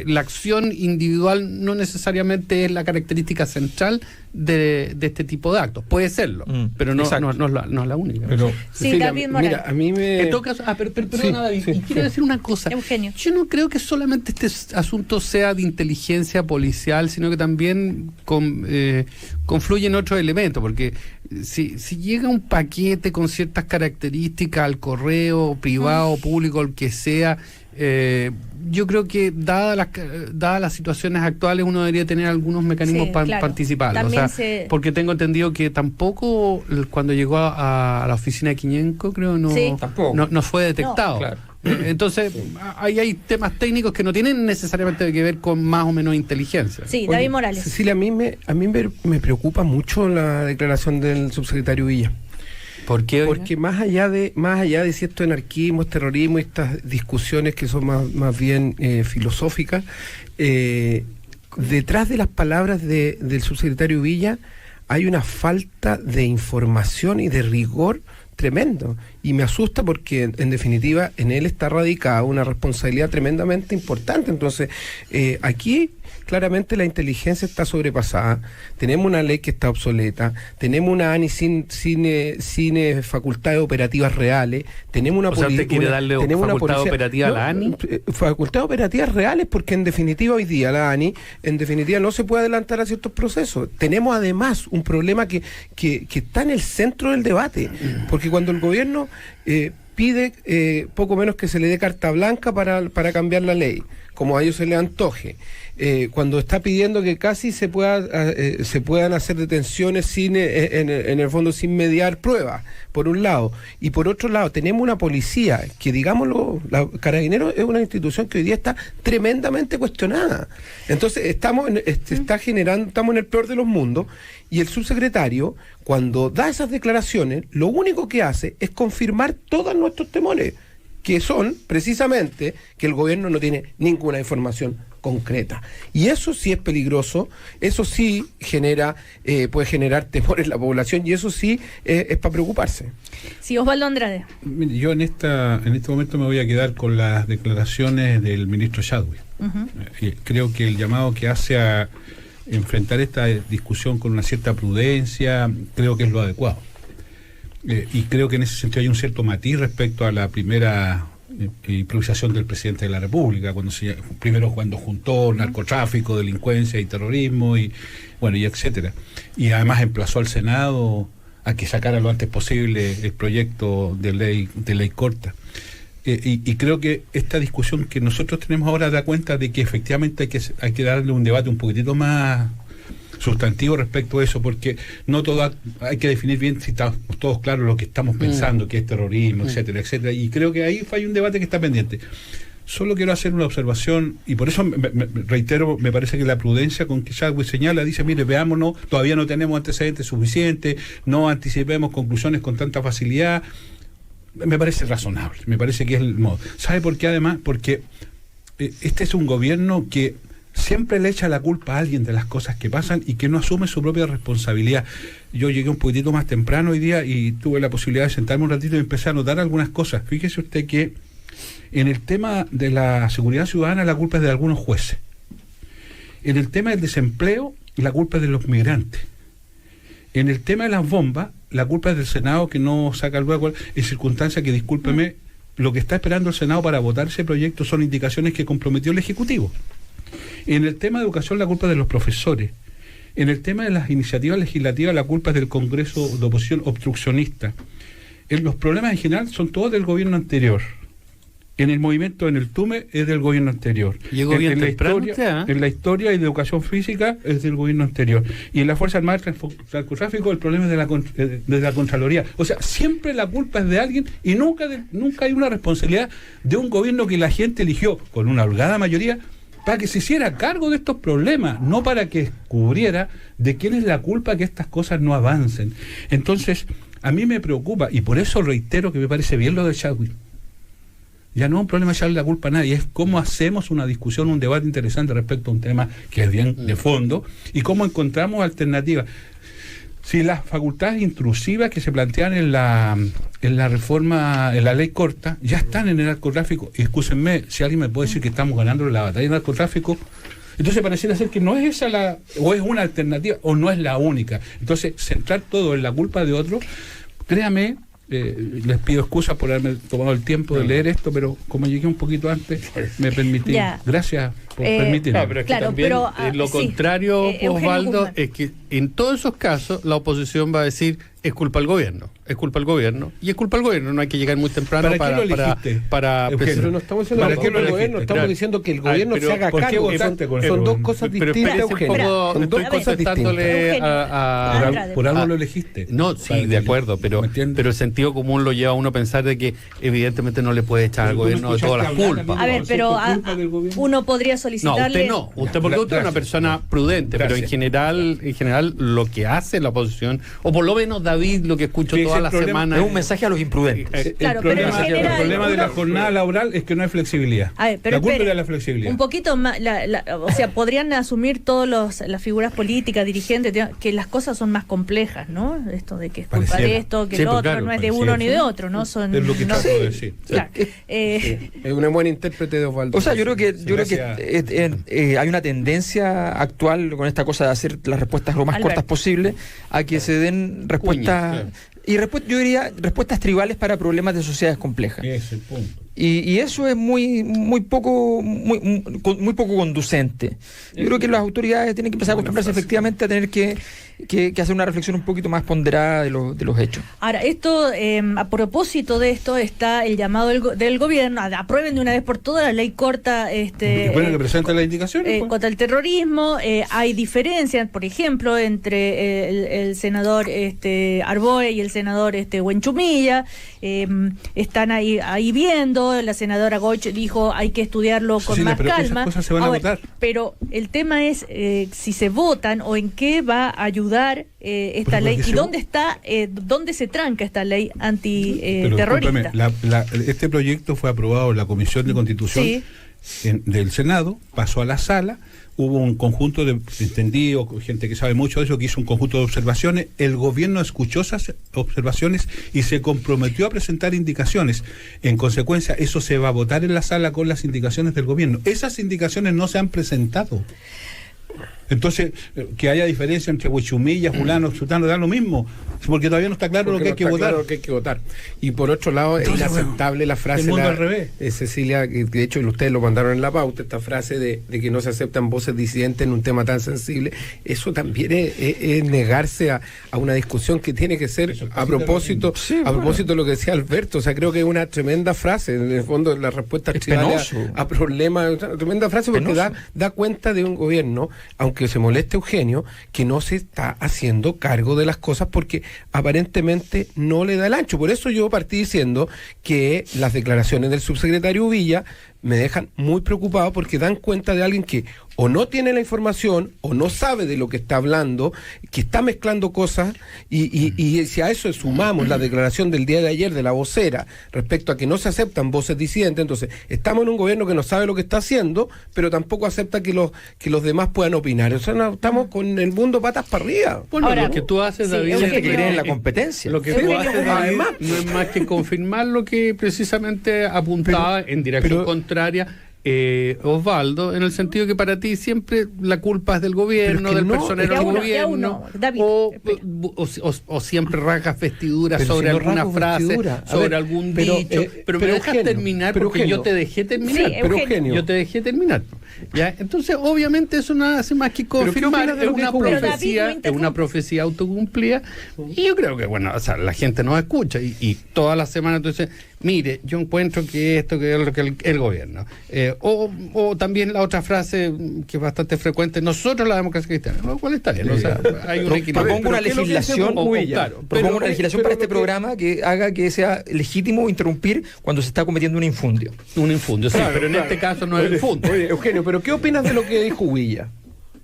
la acción individual no necesariamente es la característica central de este tipo de actos. Puede serlo, pero no es la única. Pero, David Morales. Mira, a mí me... En todo caso, perdona, David, y quiero decir una cosa. Eugenio. Yo no creo que solamente este asunto sea de inteligencia policial, sino que también confluye en otros elementos, porque si llega un paquete con ciertas características al correo privado, público, el que sea, yo creo que dadas las situaciones actuales uno debería tener algunos mecanismos para participar. Porque tengo entendido que tampoco cuando llegó a la oficina de Quiñenco, creo, no fue detectado. Claro. Entonces, ahí hay temas técnicos que no tienen necesariamente que ver con más o menos inteligencia. Sí, David Morales. Cecilia, a mí me preocupa mucho la declaración del subsecretario Villa. ¿Por qué? Porque más allá de si esto es anarquismo, es terrorismo, estas discusiones que son más bien filosóficas, detrás de las palabras del subsecretario Villa hay una falta de información y de rigor tremendo, y me asusta porque en definitiva en él está radicada una responsabilidad tremendamente importante. Entonces aquí claramente la inteligencia está sobrepasada, tenemos una ley que está obsoleta, tenemos una ANI sin facultades operativas reales, tenemos una ¿usted quiere darle facultades operativas a la ANI? Facultades operativas reales, porque en definitiva hoy día la ANI no se puede adelantar a ciertos procesos. Tenemos además un problema que está en el centro del debate, porque cuando el gobierno pide poco menos que se le dé carta blanca para cambiar la ley, como a ellos se le antoje, cuando está pidiendo que casi se puedan hacer detenciones sin en el fondo sin mediar pruebas, por un lado, y por otro lado tenemos una policía que, digámoslo, Carabineros es una institución que hoy día está tremendamente cuestionada. Entonces estamos en el peor de los mundos, y el subsecretario, cuando da esas declaraciones, lo único que hace es confirmar todos nuestros temores, que son precisamente que el gobierno no tiene ninguna información concreta. Y eso sí es peligroso, eso sí puede generar temor en la población, y eso sí es para preocuparse. Sí, Osvaldo Andrade. Yo en este momento me voy a quedar con las declaraciones del ministro Chadwick. Creo que el llamado que hace a enfrentar esta discusión con una cierta prudencia, creo que es lo adecuado. Y creo que en ese sentido hay un cierto matiz respecto a la primera improvisación del presidente de la República, primero cuando juntó narcotráfico, delincuencia y terrorismo y etcétera. Y además emplazó al Senado a que sacara lo antes posible el proyecto de ley corta. Y creo que esta discusión que nosotros tenemos ahora da cuenta de que efectivamente hay que darle un debate un poquitito más sustantivo respecto a eso, porque no todo hay que definir bien si estamos todos claros lo que estamos pensando, que es terrorismo, etcétera, etcétera. Y creo que ahí hay un debate que está pendiente. Solo quiero hacer una observación, y por eso reitero, me parece que la prudencia con que Chadwick señala, dice, mire, veámonos, todavía no tenemos antecedentes suficientes, no anticipemos conclusiones con tanta facilidad. Me parece razonable, me parece que es el modo. ¿Sabe por qué además? Porque este es un gobierno que siempre le echa la culpa a alguien de las cosas que pasan y que no asume su propia responsabilidad. Yo llegué un poquitito más temprano hoy día y tuve la posibilidad de sentarme un ratito y empecé a notar algunas cosas. Fíjese usted que en el tema de la seguridad ciudadana la culpa es de algunos jueces. En el tema del desempleo la culpa es de los migrantes. En el tema de las bombas la culpa es del Senado, que no saca luego, en circunstancia que, discúlpeme, lo que está esperando el Senado para votar ese proyecto son indicaciones que comprometió el Ejecutivo. En el tema de educación la culpa es de los profesores. En el tema de las iniciativas legislativas la culpa es del Congreso de oposición obstruccionista. Los problemas en general son todos del gobierno anterior. En el movimiento, en el TUME, es del gobierno anterior. Llegó bien temprano en la historia y de educación física es del gobierno anterior. Y en la Fuerza Armada del Narcotráfico el problema es de la Contraloría. O sea, siempre la culpa es de alguien y nunca hay una responsabilidad de un gobierno que la gente eligió con una holgada mayoría para que se hiciera cargo de estos problemas, no para que descubriera de quién es la culpa que estas cosas no avancen. Entonces, a mí me preocupa, y por eso reitero que me parece bien lo de Chadwick. Ya no es un problema echarle la culpa a nadie, es cómo hacemos una discusión, un debate interesante respecto a un tema que es bien de fondo, y cómo encontramos alternativas. Si las facultades intrusivas que se plantean en la reforma, en la ley corta, ya están en el narcotráfico, excúsenme, si alguien me puede decir que estamos ganando la batalla del narcotráfico, entonces pareciera ser que no es esa o es una alternativa, o no es la única. Entonces, centrar todo en la culpa de otros, créame, les pido excusas por haberme tomado el tiempo de leer esto, pero como llegué un poquito antes, me permití. Gracias por permitirme. No, pero es que también lo contrario, Osvaldo, es que en todos esos casos la oposición va a decir es culpa del gobierno, es culpa del gobierno, y es culpa del gobierno, no hay que llegar muy temprano para pero no estamos diciendo que el gobierno, estamos diciendo que el gobierno se haga cargo. Son dos cosas distintas, Eugenio. Son dos cosas distintas. Por algo lo elegiste. No, sí, de acuerdo, pero el sentido común lo lleva a uno a pensar de que evidentemente no le puede echar al gobierno de todas las culpas. A ver, pero uno podría solicitarle... Usted porque usted es una persona prudente, pero en general lo que hace la oposición, o por lo menos David, lo que escucho toda la semana es un mensaje a los imprudentes. El problema de la jornada laboral es que no hay flexibilidad. A ver, pero la culpa es la flexibilidad. Un poquito más, o sea, podrían asumir todas las figuras políticas, dirigentes, que las cosas son más complejas, ¿no? Esto de que es culpa de esto, que lo otro, no es de uno ni de otro, ¿no? Es lo que trato de decir. Claro. Es una buena intérprete de Osvaldo. O sea, yo creo que hay una tendencia actual con esta cosa de hacer las respuestas lo más cortas posible a que se den respuestas yo diría respuestas tribales para problemas de sociedades complejas. Es el punto. Y eso es muy poco conducente. Yo creo que las autoridades tienen que empezar a acostumbrarse efectivamente a tener que hacer una reflexión un poquito más ponderada de los hechos. Ahora, esto, a propósito de esto, está el llamado del gobierno, aprueben de una vez por todas la ley corta. Que presenta las indicaciones. Contra el terrorismo. Hay diferencias, por ejemplo, entre el senador Arboe y el senador Huenchumilla. Están ahí viendo. La senadora Goich dijo hay que estudiarlo con más calma. Esas cosas se van a votar. Pero el tema es si se votan o en qué va a ayudar esta ley y dónde se tranca esta ley antiterrorista. Este proyecto fue aprobado en la Comisión de Constitución del Senado, pasó a la sala. Hubo un conjunto de entendidos, gente que sabe mucho de eso, que hizo un conjunto de observaciones. El gobierno escuchó esas observaciones y se comprometió a presentar indicaciones. En consecuencia, eso se va a votar en la sala con las indicaciones del gobierno. Esas indicaciones no se han presentado. Entonces, que haya diferencia entre Huichumilla, fulano, sutano, da lo mismo, porque todavía no está claro lo que hay que votar. Claro que hay que votar. Y por otro lado, es inaceptable la frase, el mundo al revés. Cecilia, que de hecho ustedes lo mandaron en la pauta, esta frase de que no se aceptan voces disidentes en un tema tan sensible. Eso también es negarse a una discusión que tiene que ser a propósito de lo que decía Alberto. O sea, creo que es una tremenda frase, en el fondo, la respuesta a problemas, una tremenda frase, porque da cuenta de un gobierno, aunque se moleste Eugenio, que no se está haciendo cargo de las cosas porque aparentemente no le da el ancho. Por eso yo partí diciendo que las declaraciones del subsecretario Villa me dejan muy preocupado, porque dan cuenta de alguien que o no tiene la información o no sabe de lo que está hablando, que está mezclando cosas, y si a eso sumamos la declaración del día de ayer de la vocera respecto a que no se aceptan voces disidentes, entonces estamos en un gobierno que no sabe lo que está haciendo, pero tampoco acepta que los demás puedan opinar. O sea, estamos con el mundo patas para arriba. Bueno, ahora, lo que tú haces, David, es que creen en la competencia. Lo que tú haces, David, no es más que confirmar lo que precisamente apuntaba en dirección contraria Osvaldo, en el sentido que para ti siempre la culpa es del gobierno, del personero del gobierno, o siempre rasgas vestiduras sobre alguna frase, sobre algún dicho, pero me dejas terminar, porque Eugenio, yo te dejé terminar. Sí, Eugenio. Yo te dejé terminar. ¿Ya? Entonces, obviamente, eso no hace más que confirmar, es una profecía autocumplida, y yo creo que, bueno, o sea, la gente nos escucha, y todas las semanas entonces, mire, yo encuentro que esto, que es lo que el gobierno. O también la otra frase que es bastante frecuente, nosotros la democracia cristiana, lo cual está bien, o sea, hay un equilibrio. Propongo una legislación, propongo una legislación para este programa que haga que sea legítimo interrumpir cuando se está cometiendo un infundio. Un infundio, sí, pero en este caso no es el infundio. Oye, Eugenio, ¿pero qué opinas de lo que dijo Villa?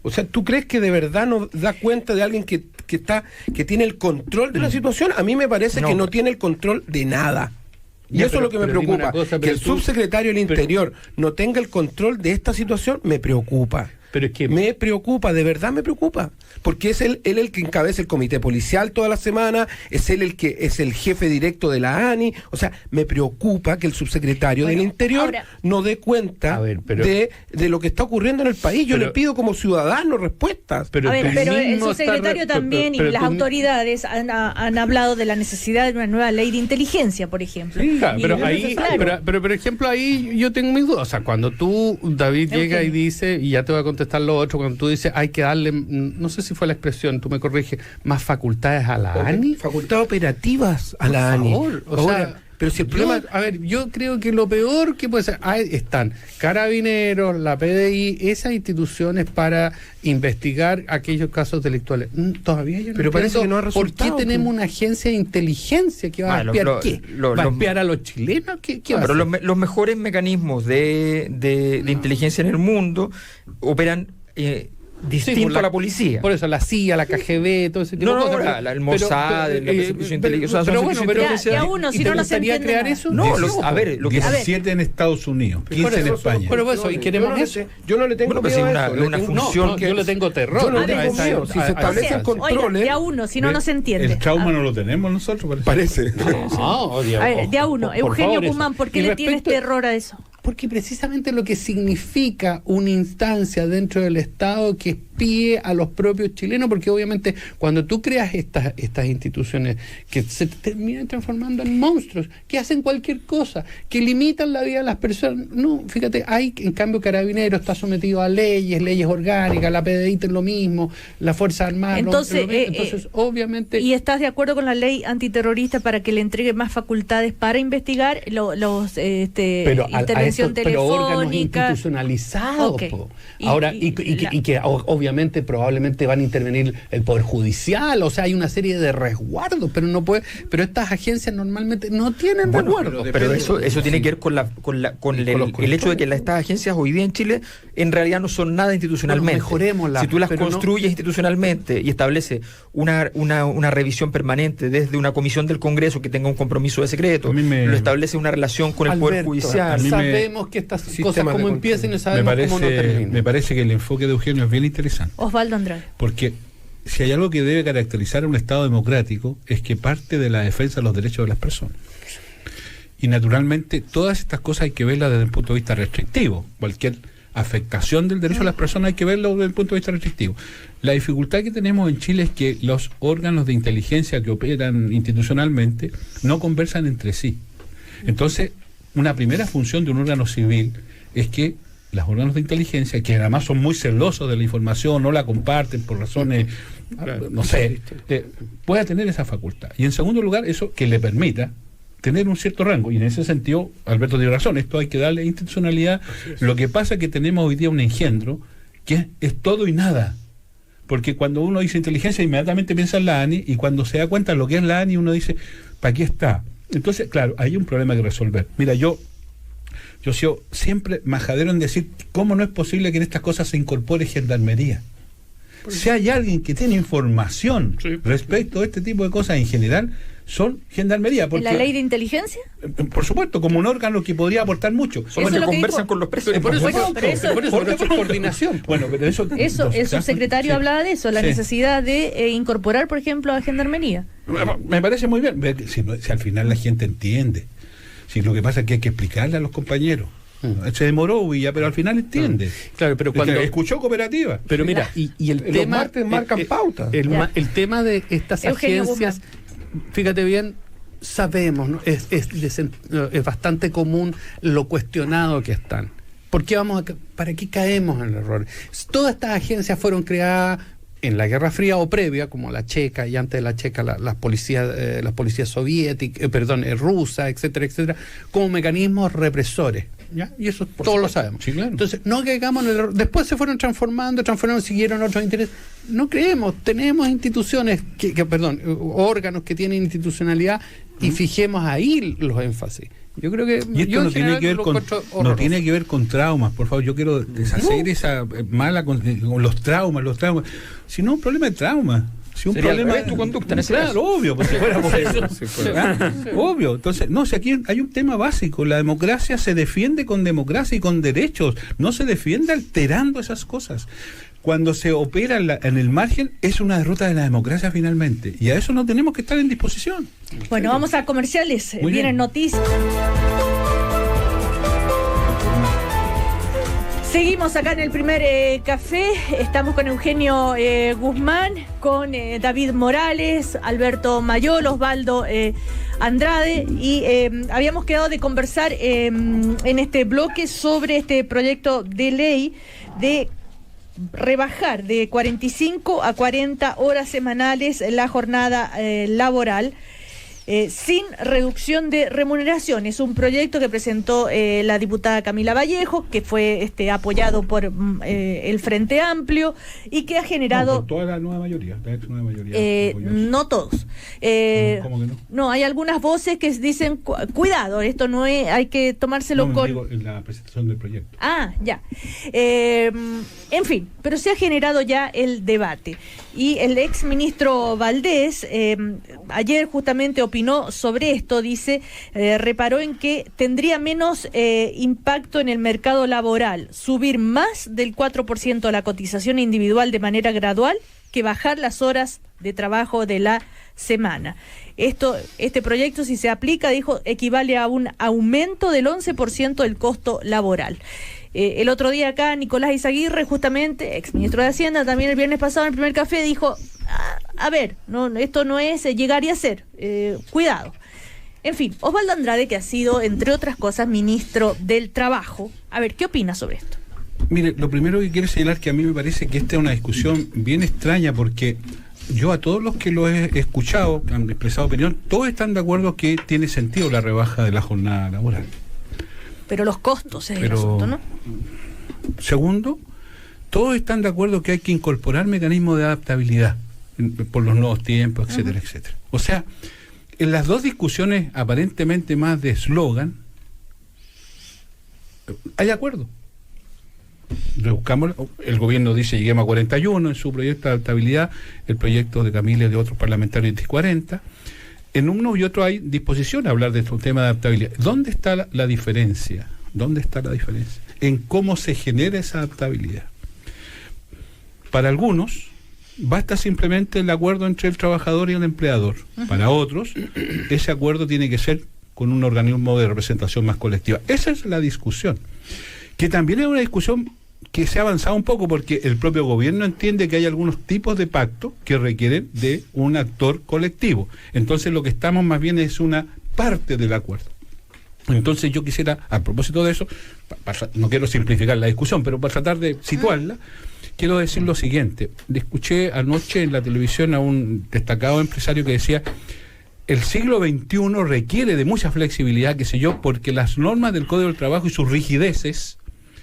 O sea, ¿tú crees que de verdad nos da cuenta de alguien que tiene el control de la situación? A mí me parece que no tiene el control de nada. Y eso es lo que me preocupa. Que el subsecretario del Interior no tenga el control de esta situación, me preocupa. Pero es que me preocupa, de verdad me preocupa, porque es él el que encabeza el comité policial toda la semana, es él el que es el jefe directo de la ANI. O sea, me preocupa que el subsecretario del Interior no dé cuenta de lo que está ocurriendo en el país. Yo le pido como ciudadano respuestas. Pero el subsecretario también y las autoridades han hablado de la necesidad de una nueva ley de inteligencia, por ejemplo. Sí, pero por ejemplo, ahí yo tengo mis dudas. O sea, cuando tú, David, llega y dice, y ya te voy a contestar lo otro, cuando tú dices hay que darle, no sé si fue la expresión, tú me corriges, más facultades a la ANI. Facultades operativas a la ANI. Pero si el problema... yo creo que lo peor que puede ser, están Carabineros, la PDI, esas instituciones para investigar aquellos casos delictuales. Todavía yo no entiendo, parece que no ha resultado. ¿Por qué tenemos una agencia de inteligencia que va a espiar qué? ¿Va a espiar a los chilenos? ¿Qué va a hacer? Los mejores mecanismos de inteligencia en el mundo operan distinto a la policía. Por eso la CIA, la KGB, todo ese tipo de cosas. El Mossad, la persecución inteligente. Y a uno, si no nos entiende crear nada. eso. Lo que 17 en Estados Unidos, 15 en España. Pero eso, y queremos eso. Yo no le tengo miedo a eso. Una función yo le tengo terror. Yo no le tengo miedo. Si se establecen controles. De a uno, si no nos entiende. El trauma no lo tenemos nosotros, parece. De a uno. Eugenio Guzmán, ¿por qué le tienes terror a eso? Porque precisamente lo que significa una instancia dentro del Estado que espíe a los propios chilenos, porque obviamente cuando tú creas estas instituciones que se terminan transformando en monstruos, que hacen cualquier cosa, que limitan la vida de las personas. No, fíjate, en cambio Carabineros está sometido a leyes orgánicas, la PDI es lo mismo, la Fuerza Armada entonces obviamente... ¿Y estás de acuerdo con la ley antiterrorista para que le entregue más facultades para investigar intervención telefónica? Pero órganos institucionalizados. Ahora, y que obviamente probablemente van a intervenir el Poder Judicial, o sea, hay una serie de resguardos, pero estas agencias normalmente no tienen resguardos. Pero eso tiene que ver con el hecho de que estas agencias hoy día en Chile en realidad no son nada institucionalmente. Mejoremoslas. Si tú las construyes institucionalmente y estableces una revisión permanente desde una comisión del Congreso que tenga un compromiso de secreto, lo establece una relación con el Poder Judicial. Sabemos que estas cosas como empiezan y sabemos cómo no terminan. Me parece que el enfoque de Eugenio es bien interesante. Osvaldo Andrade. Porque si hay algo que debe caracterizar a un Estado democrático es que parte de la defensa de los derechos de las personas. Y naturalmente todas estas cosas hay que verlas desde el punto de vista restrictivo. Cualquier afectación del derecho a las personas, hay que verlo desde el punto de vista restrictivo. La dificultad que tenemos en Chile es que los órganos de inteligencia que operan institucionalmente no conversan entre sí. Entonces, una primera función de un órgano civil es que los órganos de inteligencia, que además son muy celosos de la información, no la comparten por razones, no sé, pueda tener esa facultad. Y en segundo lugar, eso que le permita tener un cierto rango. Y en ese sentido, Alberto tiene razón, esto hay que darle institucionalidad. Lo que pasa es que tenemos hoy día un engendro que es todo y nada. Porque cuando uno dice inteligencia, inmediatamente piensa en la ANI, y cuando se da cuenta de lo que es la ANI, uno dice, ¿para qué está? Entonces, claro, hay un problema que resolver. Mira, yo he sido siempre majadero en decir cómo no es posible que en estas cosas se incorpore gendarmería. Si hay alguien que tiene información respecto a este tipo de cosas en general, son gendarmería. ¿En la ley de inteligencia? Por supuesto, como un órgano que podría aportar mucho. Son los que conversan con los presos. Por eso es coordinación. Bueno, pero eso el subsecretario hablaba de eso, la necesidad de incorporar, por ejemplo, a gendarmería. Me parece muy bien. Si al final la gente entiende. Si lo que pasa es que hay que explicarle a los compañeros. Se demoró Villa, pero al final entiende. Claro, pero cuando escuchó cooperativa. Pero mira, y el tema martes marcan pauta. El tema de estas agencias, fíjate bien, sabemos, ¿no? Es bastante común lo cuestionado que están. ¿Para qué caemos en el error? Todas estas agencias fueron creadas en la Guerra Fría o previa, como la checa, y antes de la checa las policías soviéticas, rusas, etcétera, etcétera, como mecanismos represores. ¿Ya? Y eso todos lo sabemos. Sí, claro. Entonces, no caigamos en el error. Después se fueron transformando, siguieron otros intereses. No creemos, tenemos instituciones, órganos que tienen institucionalidad, y fijemos ahí los énsis. Yo creo que... Y esto no tiene que ver con traumas, por favor. Yo quiero deshacer esa mala... con los traumas. Si no, un problema de trauma. Si un problema de tu conducta en ese caso. Claro, obvio, pues si fuera por eso. Obvio. Entonces, si aquí hay un tema básico. La democracia se defiende con democracia y con derechos. No se defiende alterando esas cosas. Cuando se opera en el margen, es una derrota de la democracia finalmente. Y a eso no tenemos que estar en disposición. Bueno, vamos a comerciales. Vienen noticias. Seguimos acá en el primer café. Estamos con Eugenio Guzmán, con David Morales, Alberto Mayol, Osvaldo Andrade, y habíamos quedado de conversar en este bloque sobre este proyecto de ley de rebajar de 45 a 40 horas semanales la jornada laboral, sin reducción de remuneración. Es un proyecto que presentó la diputada Camila Vallejo, que fue apoyado por el Frente Amplio, y que ha generado... por toda la nueva mayoría, no todos. ¿Cómo que no? No, hay algunas voces que dicen, cuidado, esto no es, hay que tomárselo con... Digo, en la presentación del proyecto. Ah, ya. En fin, pero se ha generado ya el debate. Y el ex ministro Valdés ayer justamente opinó sobre esto. Dice, reparó en que tendría menos impacto en el mercado laboral subir más del 4% la cotización individual de manera gradual que bajar las horas de trabajo de la semana. Este proyecto, si se aplica, dijo, equivale a un aumento del 11% del costo laboral. El otro día acá Nicolás Izaguirre, justamente, exministro de Hacienda, también el viernes pasado en el primer café, dijo, a ver, esto no es llegar y hacer, cuidado. En fin, Osvaldo Andrade, que ha sido, entre otras cosas, ministro del Trabajo. A ver, ¿qué opina sobre esto? Mire, lo primero que quiero señalar que a mí me parece que esta es una discusión bien extraña, porque yo a todos los que lo he escuchado, que han expresado opinión, todos están de acuerdo que tiene sentido la rebaja de la jornada laboral. Pero los costos es el asunto, ¿no? Segundo, todos están de acuerdo que hay que incorporar mecanismos de adaptabilidad por los nuevos tiempos, etcétera, etcétera. O sea, en las dos discusiones aparentemente más de eslogan, hay acuerdo. Rebuscamos, el gobierno dice lleguemos a 41 en su proyecto de adaptabilidad, el proyecto de Camila y de otros parlamentarios dice 40. En uno y otro hay disposición a hablar de estos temas de adaptabilidad. ¿Dónde está la diferencia? ¿Dónde está la diferencia? En cómo se genera esa adaptabilidad. Para algunos, basta simplemente el acuerdo entre el trabajador y el empleador. Para otros, ese acuerdo tiene que ser con un organismo de representación más colectiva. Esa es la discusión. Que también es una discusión que se ha avanzado un poco porque el propio gobierno entiende que hay algunos tipos de pactos que requieren de un actor colectivo. Entonces lo que estamos más bien es una parte del acuerdo. Entonces yo quisiera, a propósito de eso, no quiero simplificar la discusión, pero para tratar de situarla, quiero decir lo siguiente. Le escuché anoche en la televisión a un destacado empresario que decía: el siglo XXI requiere de mucha flexibilidad, qué sé yo, porque las normas del Código del Trabajo y sus rigideces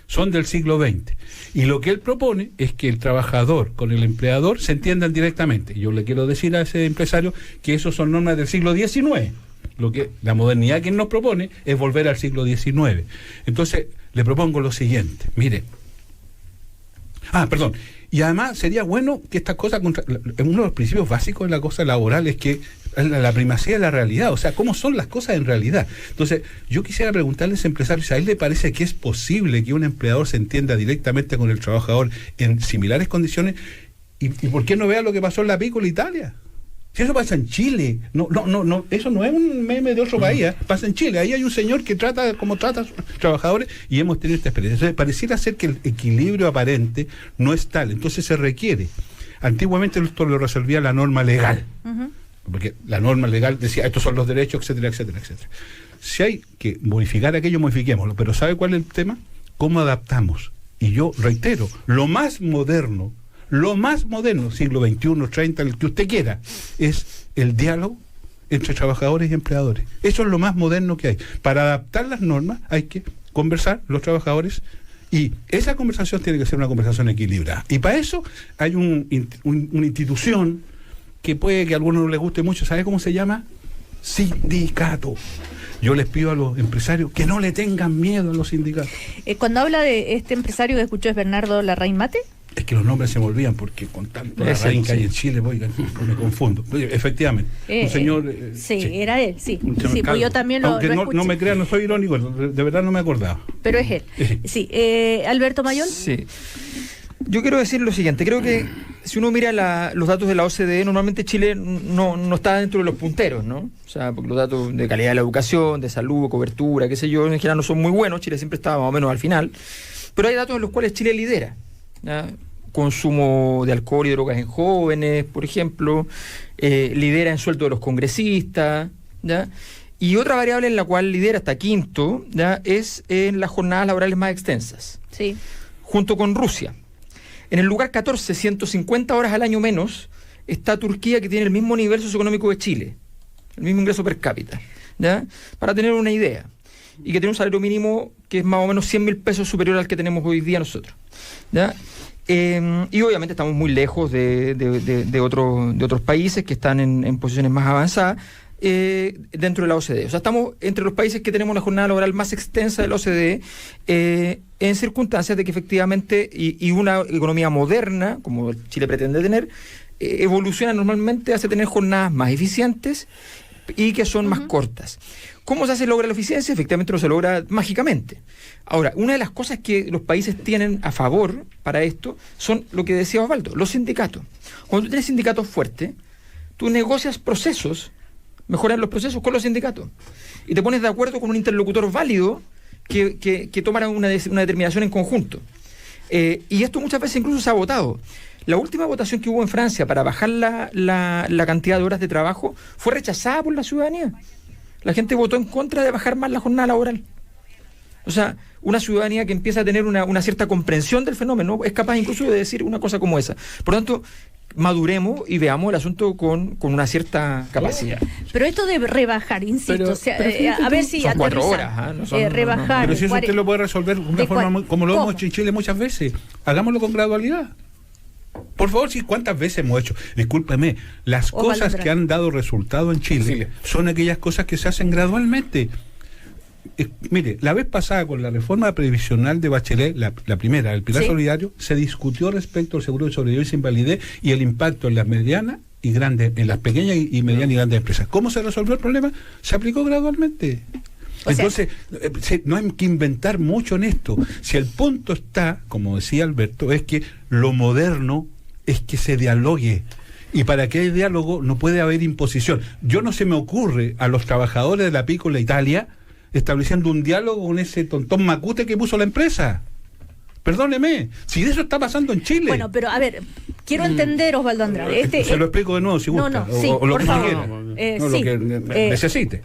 son del siglo XX. Y lo que él propone es que el trabajador con el empleador se entiendan directamente. Yo le quiero decir a ese empresario que eso son normas del siglo XIX. Lo que la modernidad que él nos propone es volver al siglo XIX. Entonces, le propongo lo siguiente. Mire. Y además sería bueno que estas cosas, uno de los principios básicos de la cosa laboral es que la primacía de la realidad, o sea, cómo son las cosas en realidad. Entonces, yo quisiera preguntarles, empresarios, ¿a él le parece que es posible que un empleador se entienda directamente con el trabajador en similares condiciones? ¿Y por qué no vea lo que pasó en la Piccola Italia? Si eso pasa en Chile, no, eso no es un meme de otro país, pasa en Chile. Ahí hay un señor que trata como trata a sus trabajadores y hemos tenido esta experiencia. Entonces, pareciera ser que el equilibrio aparente no es tal, entonces se requiere. Antiguamente esto lo resolvía la norma legal, porque la norma legal decía estos son los derechos, etcétera, etcétera, etcétera. Si hay que modificar aquello, modifiquémoslo, pero ¿sabe cuál es el tema? ¿Cómo adaptamos? Y yo reitero, lo más moderno, siglo XXI, 30, el que usted quiera, es el diálogo entre trabajadores y empleadores. Eso es lo más moderno que hay. Para adaptar las normas hay que conversar los trabajadores y esa conversación tiene que ser una conversación equilibrada. Y para eso hay una institución que puede que a algunos no les guste mucho. ¿Sabe cómo se llama? Sindicato. Yo les pido a los empresarios que no le tengan miedo a los sindicatos. Cuando habla de este empresario que escuchó, ¿es Bernardo Larraín Mate? Es que los nombres se me olvidan porque con tanto Larraín que hay en Chile, oigan, me confundo. Efectivamente, un señor... sí, era él, sí. Sí, pues yo también lo aunque no me crean, no soy irónico, de verdad no me acordaba. Pero es él. Sí. ¿Alberto Mayol? Sí. Yo quiero decir lo siguiente, creo que si uno mira los datos de la OCDE, normalmente Chile no está dentro de los punteros, ¿no? O sea, porque los datos de calidad de la educación, de salud, cobertura, qué sé yo, en general no son muy buenos, Chile siempre está más o menos al final, pero hay datos en los cuales Chile lidera, ¿ya? Consumo de alcohol y drogas en jóvenes, por ejemplo, lidera en sueldo de los congresistas, ¿ya? Y otra variable en la cual lidera hasta quinto, ¿ya? Es en las jornadas laborales más extensas, sí, junto con Rusia. En el lugar 14, 150 horas al año menos, está Turquía, que tiene el mismo nivel socioeconómico de Chile, el mismo ingreso per cápita, ¿ya? Para tener una idea. Y que tiene un salario mínimo que es más o menos 100.000 pesos superior al que tenemos hoy día nosotros, ¿ya? Y obviamente estamos muy lejos de otros países que están en posiciones más avanzadas dentro de la OCDE. O sea, estamos entre los países que tenemos la jornada laboral más extensa de la OCDE, en circunstancias de que efectivamente, y una economía moderna, como Chile pretende tener, evoluciona normalmente hacia tener jornadas más eficientes y que son más cortas. ¿Cómo se logra la eficiencia? Efectivamente no se logra mágicamente. Ahora, una de las cosas que los países tienen a favor para esto son lo que decía Osvaldo, los sindicatos. Cuando tú tienes sindicatos fuertes, tú negocias procesos, mejoras los procesos con los sindicatos y te pones de acuerdo con un interlocutor válido que tomará una determinación en conjunto. Y esto muchas veces incluso se ha votado. La última votación que hubo en Francia para bajar la cantidad de horas de trabajo fue rechazada por la ciudadanía. La gente votó en contra de bajar más la jornada laboral. O sea, una ciudadanía que empieza a tener una cierta comprensión del fenómeno es capaz incluso de decir una cosa como esa. Por lo tanto, maduremos y veamos el asunto con una cierta capacidad. Pero esto de rebajar, insisto, a ver si son 4 horas, no son, rebajar. Pero si eso usted lo puede resolver de una forma como lo hemos hecho en Chile muchas veces. Hagámoslo con gradualidad. Por favor, sí, ¿cuántas veces hemos hecho? Discúlpeme, las cosas que han dado resultado en Chile son aquellas cosas que se hacen gradualmente. Mire, la vez pasada con la reforma previsional de Bachelet, la primera, el pilar solidario, se discutió respecto al seguro de sobrevivencia e invalidez y el impacto en las medianas y grandes, en las pequeñas y medianas y grandes empresas. ¿Cómo se resolvió el problema? Se aplicó gradualmente. Entonces, no hay que inventar mucho en esto. Si el punto está, como decía Alberto, es que lo moderno es que se dialogue. Y para que haya diálogo no puede haber imposición. Yo no se me ocurre a los trabajadores de la Piccola Italia estableciendo un diálogo con ese tontón macute que puso la empresa. Perdóneme, si eso está pasando en Chile. Bueno, pero a ver, quiero entender, Osvaldo Andrade. Se lo explico de nuevo si gusta. Sí, o lo por que favor. quiera. Lo que necesite.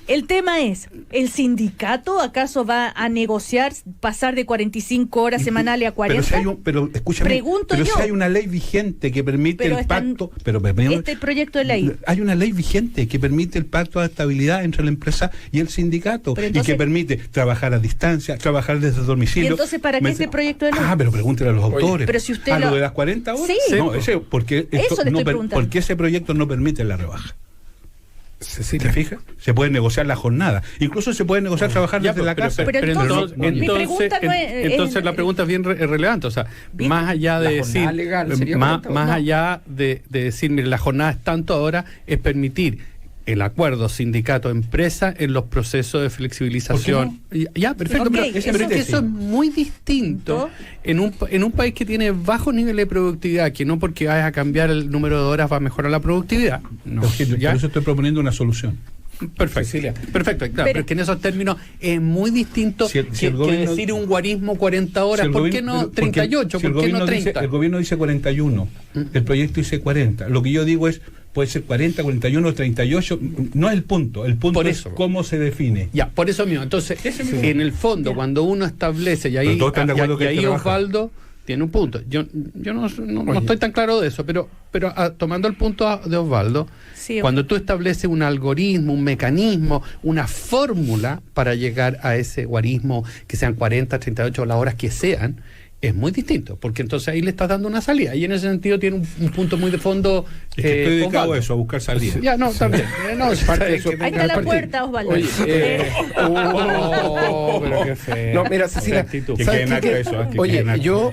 El tema es, ¿el sindicato acaso va a negociar pasar de 45 horas semanales a 40? Pero escúchame, Pregunto yo. Si hay una ley vigente que permite el pacto... Este proyecto de ley. Hay una ley vigente que permite el pacto de estabilidad entre la empresa y el sindicato, y que permite trabajar a distancia, trabajar desde el domicilio. ¿Y entonces para qué este proyecto de ley? Pero pregúntele a los autores. Pero si usted lo de las 40 horas. Sí. No, porque ese proyecto no permite la rebaja. Cecilia, ¿te fijas? Se puede negociar la jornada. Incluso se puede negociar trabajar desde la casa. Pero entonces la pregunta es bien relevante. O sea, más allá de decir, más allá de decir, mire, la jornada es tanto ahora, es permitir el acuerdo sindicato-empresa en los procesos de flexibilización. Ya, perfecto, okay, pero eso es muy distinto en un país que tiene bajos niveles de productividad, que no porque vayas a cambiar el número de horas va a mejorar la productividad. No, por eso estoy proponiendo una solución. Perfecto, Cecilia. Perfecto, claro, pero es que en esos términos es muy distinto que decir un guarismo 40 horas. ¿Por qué no 38? ¿Por qué no 30? El gobierno dice 41, el proyecto dice 40. Lo que yo digo es, puede ser 40, 41, 38, no es el punto es cómo se define. Ya, por eso mismo. Entonces, en el fondo, cuando uno establece, y ahí Osvaldo tiene un punto. Yo no estoy tan claro de eso, pero tomando el punto de Osvaldo, cuando tú estableces un algoritmo, un mecanismo, una fórmula para llegar a ese guarismo, que sean 40, 38 las horas que sean, es muy distinto, porque entonces ahí le estás dando una salida, y en ese sentido tiene un punto muy de fondo. Es que estoy dedicado a eso, a buscar salida. Ya, no, también. Ahí está la puerta, Osvaldo. Oye, pero qué feo. No, mira, Cecilia, oye, yo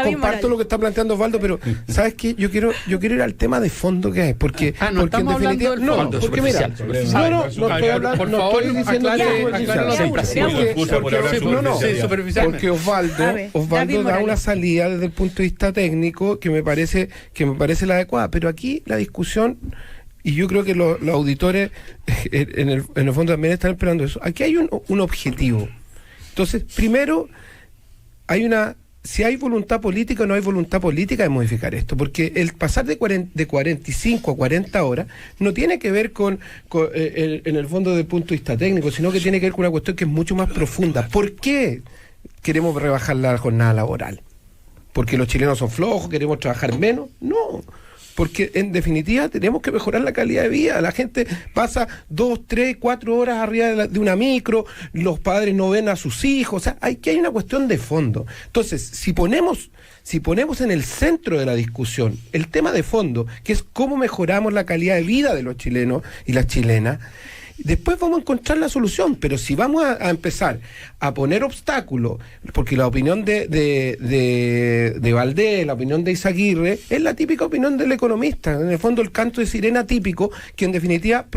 comparto lo que está planteando Osvaldo, pero ¿sabes qué? Yo quiero ir al tema de fondo que es, porque no estamos hablando del fondo, porque mira, no estoy hablando, no estoy diciendo porque Osvaldo da una salida desde el punto de vista técnico que me parece la adecuada, pero aquí la discusión, y yo creo que los auditores en el fondo también están esperando eso, aquí hay un objetivo. Entonces, primero, si hay voluntad política o no hay voluntad política de modificar esto, porque el pasar de 45 a 40 horas no tiene que ver con en el fondo del punto de vista técnico, sino que tiene que ver con una cuestión que es mucho más profunda. ¿Por qué queremos rebajar la jornada laboral? ¿Porque los chilenos son flojos, queremos trabajar menos? No, porque en definitiva tenemos que mejorar la calidad de vida. La gente pasa 2, 3, 4 horas arriba de una micro, los padres no ven a sus hijos, o sea, hay una cuestión de fondo. Entonces, si ponemos en el centro de la discusión el tema de fondo, que es cómo mejoramos la calidad de vida de los chilenos y las chilenas, después vamos a encontrar la solución. Pero si vamos a empezar a poner obstáculos, porque la opinión de Valdés, la opinión de Izaguirre, es la típica opinión del economista, en el fondo el canto de sirena típico, que en definitiva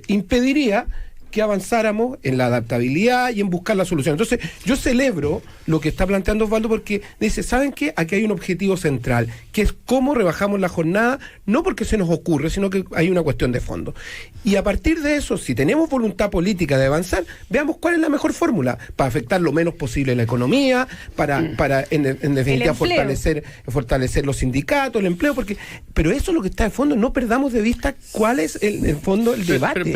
impediría que avanzáramos en la adaptabilidad y en buscar la solución. Entonces, yo celebro lo que está planteando Osvaldo, porque dice, ¿saben qué? Aquí hay un objetivo central, que es cómo rebajamos la jornada, no porque se nos ocurre, sino que hay una cuestión de fondo. Y a partir de eso, si tenemos voluntad política de avanzar, veamos cuál es la mejor fórmula para afectar lo menos posible la economía, para en definitiva fortalecer los sindicatos, el empleo, pero eso es lo que está de fondo. No perdamos de vista cuál es el fondo del debate.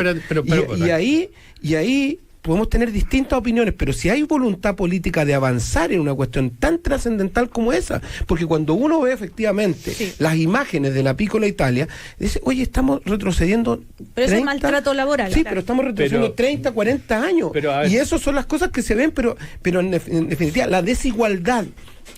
Y ahí podemos tener distintas opiniones, pero si hay voluntad política de avanzar en una cuestión tan trascendental como esa, porque cuando uno ve efectivamente las imágenes de la Piccola Italia, dice, oye, estamos retrocediendo. Pero 30, eso es maltrato laboral. Sí, pero estamos retrocediendo 30, 40 años. Y eso son las cosas que se ven, pero en definitiva, la desigualdad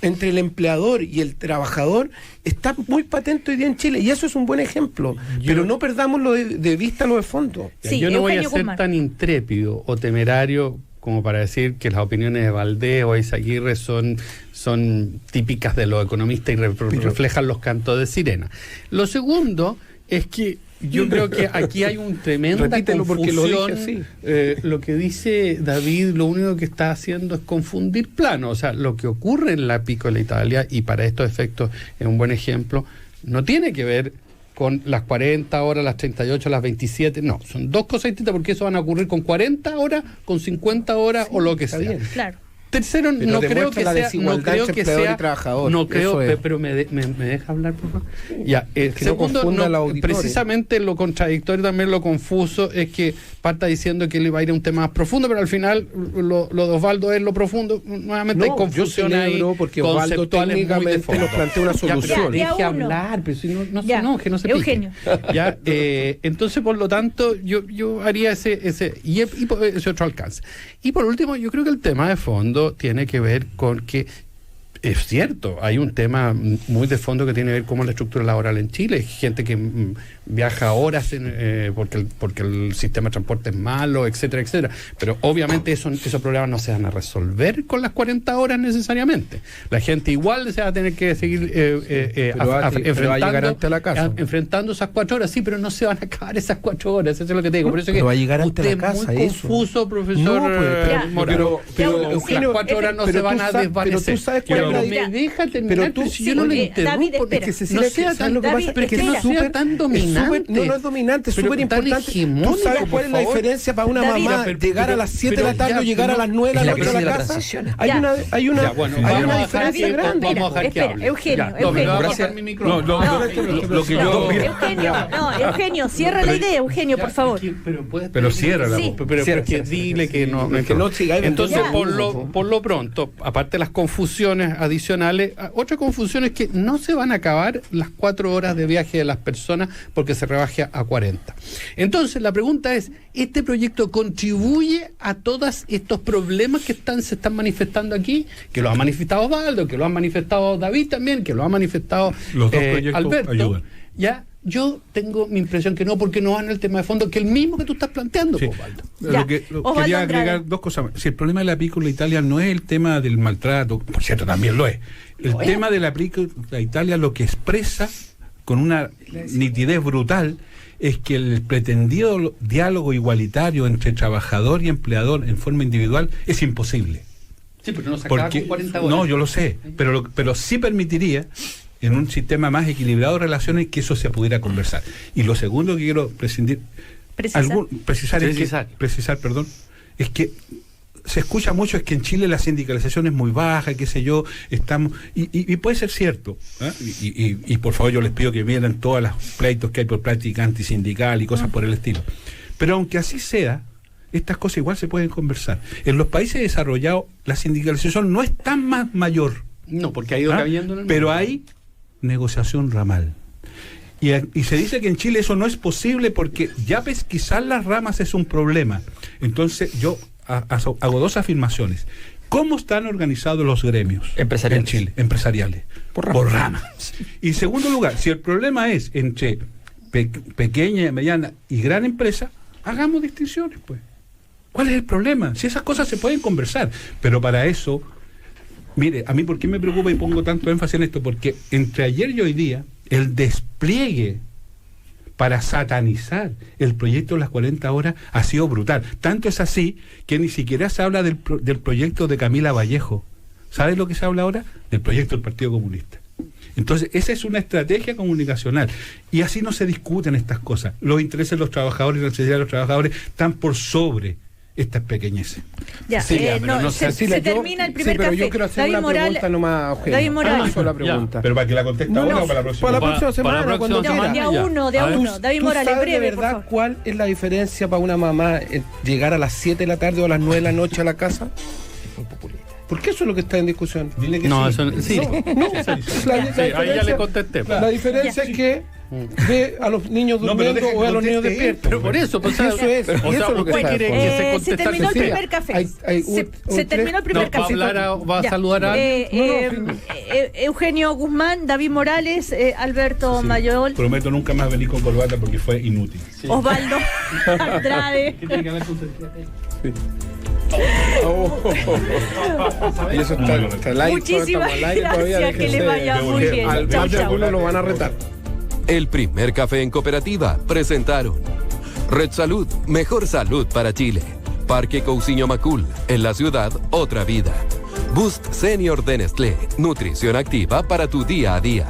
entre el empleador y el trabajador está muy patente hoy día en Chile, y eso es un buen ejemplo, pero no perdamos de vista lo de fondo. Yo no voy a ser tan intrépido o temerario como para decir que las opiniones de Valdés o Izaguirre son típicas de los economistas y reflejan los cantos de sirena. Lo segundo es que yo creo que aquí hay un tremenda confusión. Lo que dice David, lo único que está haciendo es confundir planos. O sea, lo que ocurre en la Piccola Italia, y para estos efectos es un buen ejemplo, no tiene que ver con las 40 horas, las 38, las 27, no, son dos cosas distintas, porque eso van a ocurrir con 40 horas, con 50 horas o lo que sea. Claro. Tercero, Pero no creo que demuestra la sea, desigualdad entre empleador y trabajador. no creo, Eso es. pero me deja hablar, por favor. Ya, Que no segundo, confunda a los auditores. precisamente lo contradictorio, también lo confuso, es que parta diciendo que él iba a ir a un tema más profundo, pero al final lo de Osvaldo es lo profundo. Nuevamente hay confusión ahí, porque Osvaldo conceptuales muy de técnicamente fondo. nos plantea una solución. Ya, Deje uno. hablar, pero si no se Ya. enoje, no se pique. Eugenio. Ya, entonces, por lo tanto, yo haría ese otro alcance. Y por último, yo creo que el tema de fondo tiene que ver con que es cierto, hay un tema muy de fondo que tiene que ver con la estructura laboral en Chile. Hay gente que viaja horas porque el sistema de transporte es malo, etcétera, etcétera. Pero obviamente esos problemas no se van a resolver con las 40 horas necesariamente. La gente igual se va a tener que seguir enfrentando esas 4 horas. Sí, pero no se van a acabar esas 4 horas. Eso es lo que te digo. Por eso Pero va a llegar ante usted la casa, es muy eso. confuso, profesor. Pero Eugenio, las 4 horas no se van a desvanecer. Pero tú sabes cuál es la me deja terminar, pero tú, si yo no le interrumpo, David, porque espera. Cecilia, no sea ¿sabes tan, lo que pasa? David, que no espera. sea tan dominante. No es dominante, es Pero súper tan importante. ¿Tú hegemónico, sabes por cuál es la favor? diferencia para una David, mamá pero- llegar a las 7 de la tarde o llegar a las 9 de la es la noche a crisis de la la casa? transición. Hay una Ya, bueno, hay vamos una a dejar diferencia que- grande. vamos a dejar que Espera, hable. Eugenio, Ya, no, Eugenio. me voy a Gracias. bajar mi micrófono. Lo que yo... Eugenio, cierra la idea, Eugenio, por favor. Pero cierra la Sí. voz. Pero que dile que no. Que no sigáis Entonces, vendiendo. por lo pronto, aparte de las confusiones adicionales, otra confusión es que no se van a acabar las 4 horas de viaje de las personas porque se rebaje a 40. Entonces, la pregunta es, ¿este proyecto contribuye a todos estos problemas que se están manifestando aquí? Que lo ha manifestado Osvaldo, que lo ha manifestado David también, que lo ha manifestado Los dos proyectos Alberto. ayudan. Ya, yo tengo mi impresión que no, porque no van en el tema de fondo, que el mismo que tú estás planteando, Sí. Osvaldo. Ya. Osvaldo Quería Andrade. agregar 2 cosas más. Si el problema de la Piccola Italia no es el tema del maltrato, por cierto, también lo es. El tema de la Piccola Italia lo que expresa con una nitidez brutal es que el pretendido diálogo igualitario entre trabajador y empleador en forma individual es imposible. Sí, pero no se acaba Porque, con 40 horas. no, yo lo sé, pero sí permitiría en un sistema más equilibrado de relaciones que eso se pudiera conversar. Y lo segundo que quiero precisar es que se escucha mucho es que en Chile la sindicalización es muy baja, qué sé yo, estamos y puede ser cierto, ¿eh? y por favor yo les pido que miren todos los pleitos que hay por práctica antisindical y cosas por el estilo. Pero aunque así sea, estas cosas igual se pueden conversar. En los países desarrollados la sindicalización no es tan más mayor. No, porque ha ido cayendo en el Pero mundo. hay negociación ramal. Y se dice que en Chile eso no es posible porque ya pesquisar las ramas es un problema. Entonces yo hago 2 afirmaciones. ¿Cómo están organizados los gremios Empresariales. en Chile? Empresariales. Por ramas. Y en segundo lugar, si el problema es entre pequeña, mediana y gran empresa, hagamos distinciones, pues. ¿Cuál es el problema? Si esas cosas se pueden conversar. Pero para eso, mire, a mí ¿por qué me preocupa y pongo tanto énfasis en esto? Porque entre ayer y hoy día, el despliegue para satanizar el proyecto de las 40 horas ha sido brutal. Tanto es así que ni siquiera se habla del proyecto de Camila Vallejo. ¿Sabes lo que se habla ahora? Del proyecto del Partido Comunista. Entonces, esa es una estrategia comunicacional. Y así no se discuten estas cosas. Los intereses de los trabajadores y las necesidades de los trabajadores están por sobre estas pequeñeces. Ya, Cecilia, no, pero no se Cecilia, termina el primer pero café. yo quiero hacer David una Morales, pregunta nomás, Eugenio. David Morales. Una sola pregunta. Pero para que la conteste No, ahora no, o para la próxima. para la próxima Para la semana, próxima cuando semana. quiera. De a uno, de a ¿Tú- uno. David tú Morales, sabes breve, de por verdad favor. cuál es la diferencia para una mamá llegar a las 7 de la tarde o a las 9 de la noche a la casa? ¿Por qué eso es lo que está en discusión? Dile que No, sí. eso sí. No, Ahí ya le contesté. la diferencia es que ve a los niños No, pero durmiendo deja que o a los niños conteste él, despiertos. Pero por eso, pues, Eso es, o sea, eso es lo que usted está quiere de que se Se conteste. terminó el Cecilia, primer café. hay Se terminó el primer No, va a café. hablar va a Ya. saludar a... Eugenio Guzmán, David Morales, Alberto Sí. Mayol, Prometo nunca más venir con corbata porque fue inútil. Osvaldo Andrade. Y eso está al aire, Muchísimas estamos al aire todavía, gracias, que déjense les vaya de- muy bien. Al Chau, más de chau. alguno lo van a retar. El primer café en cooperativa presentaron Red Salud, mejor salud para Chile. Parque Cousiño Macul, en la ciudad, otra vida. Boost Senior de Nestlé, nutrición activa para tu día a día.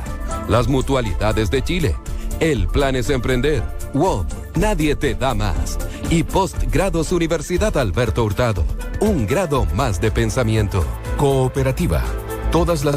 Las mutualidades de Chile. El plan es emprender. WOM, nadie te da más. Y Postgrados Universidad Alberto Hurtado. un grado más de pensamiento. Cooperativa. Todas las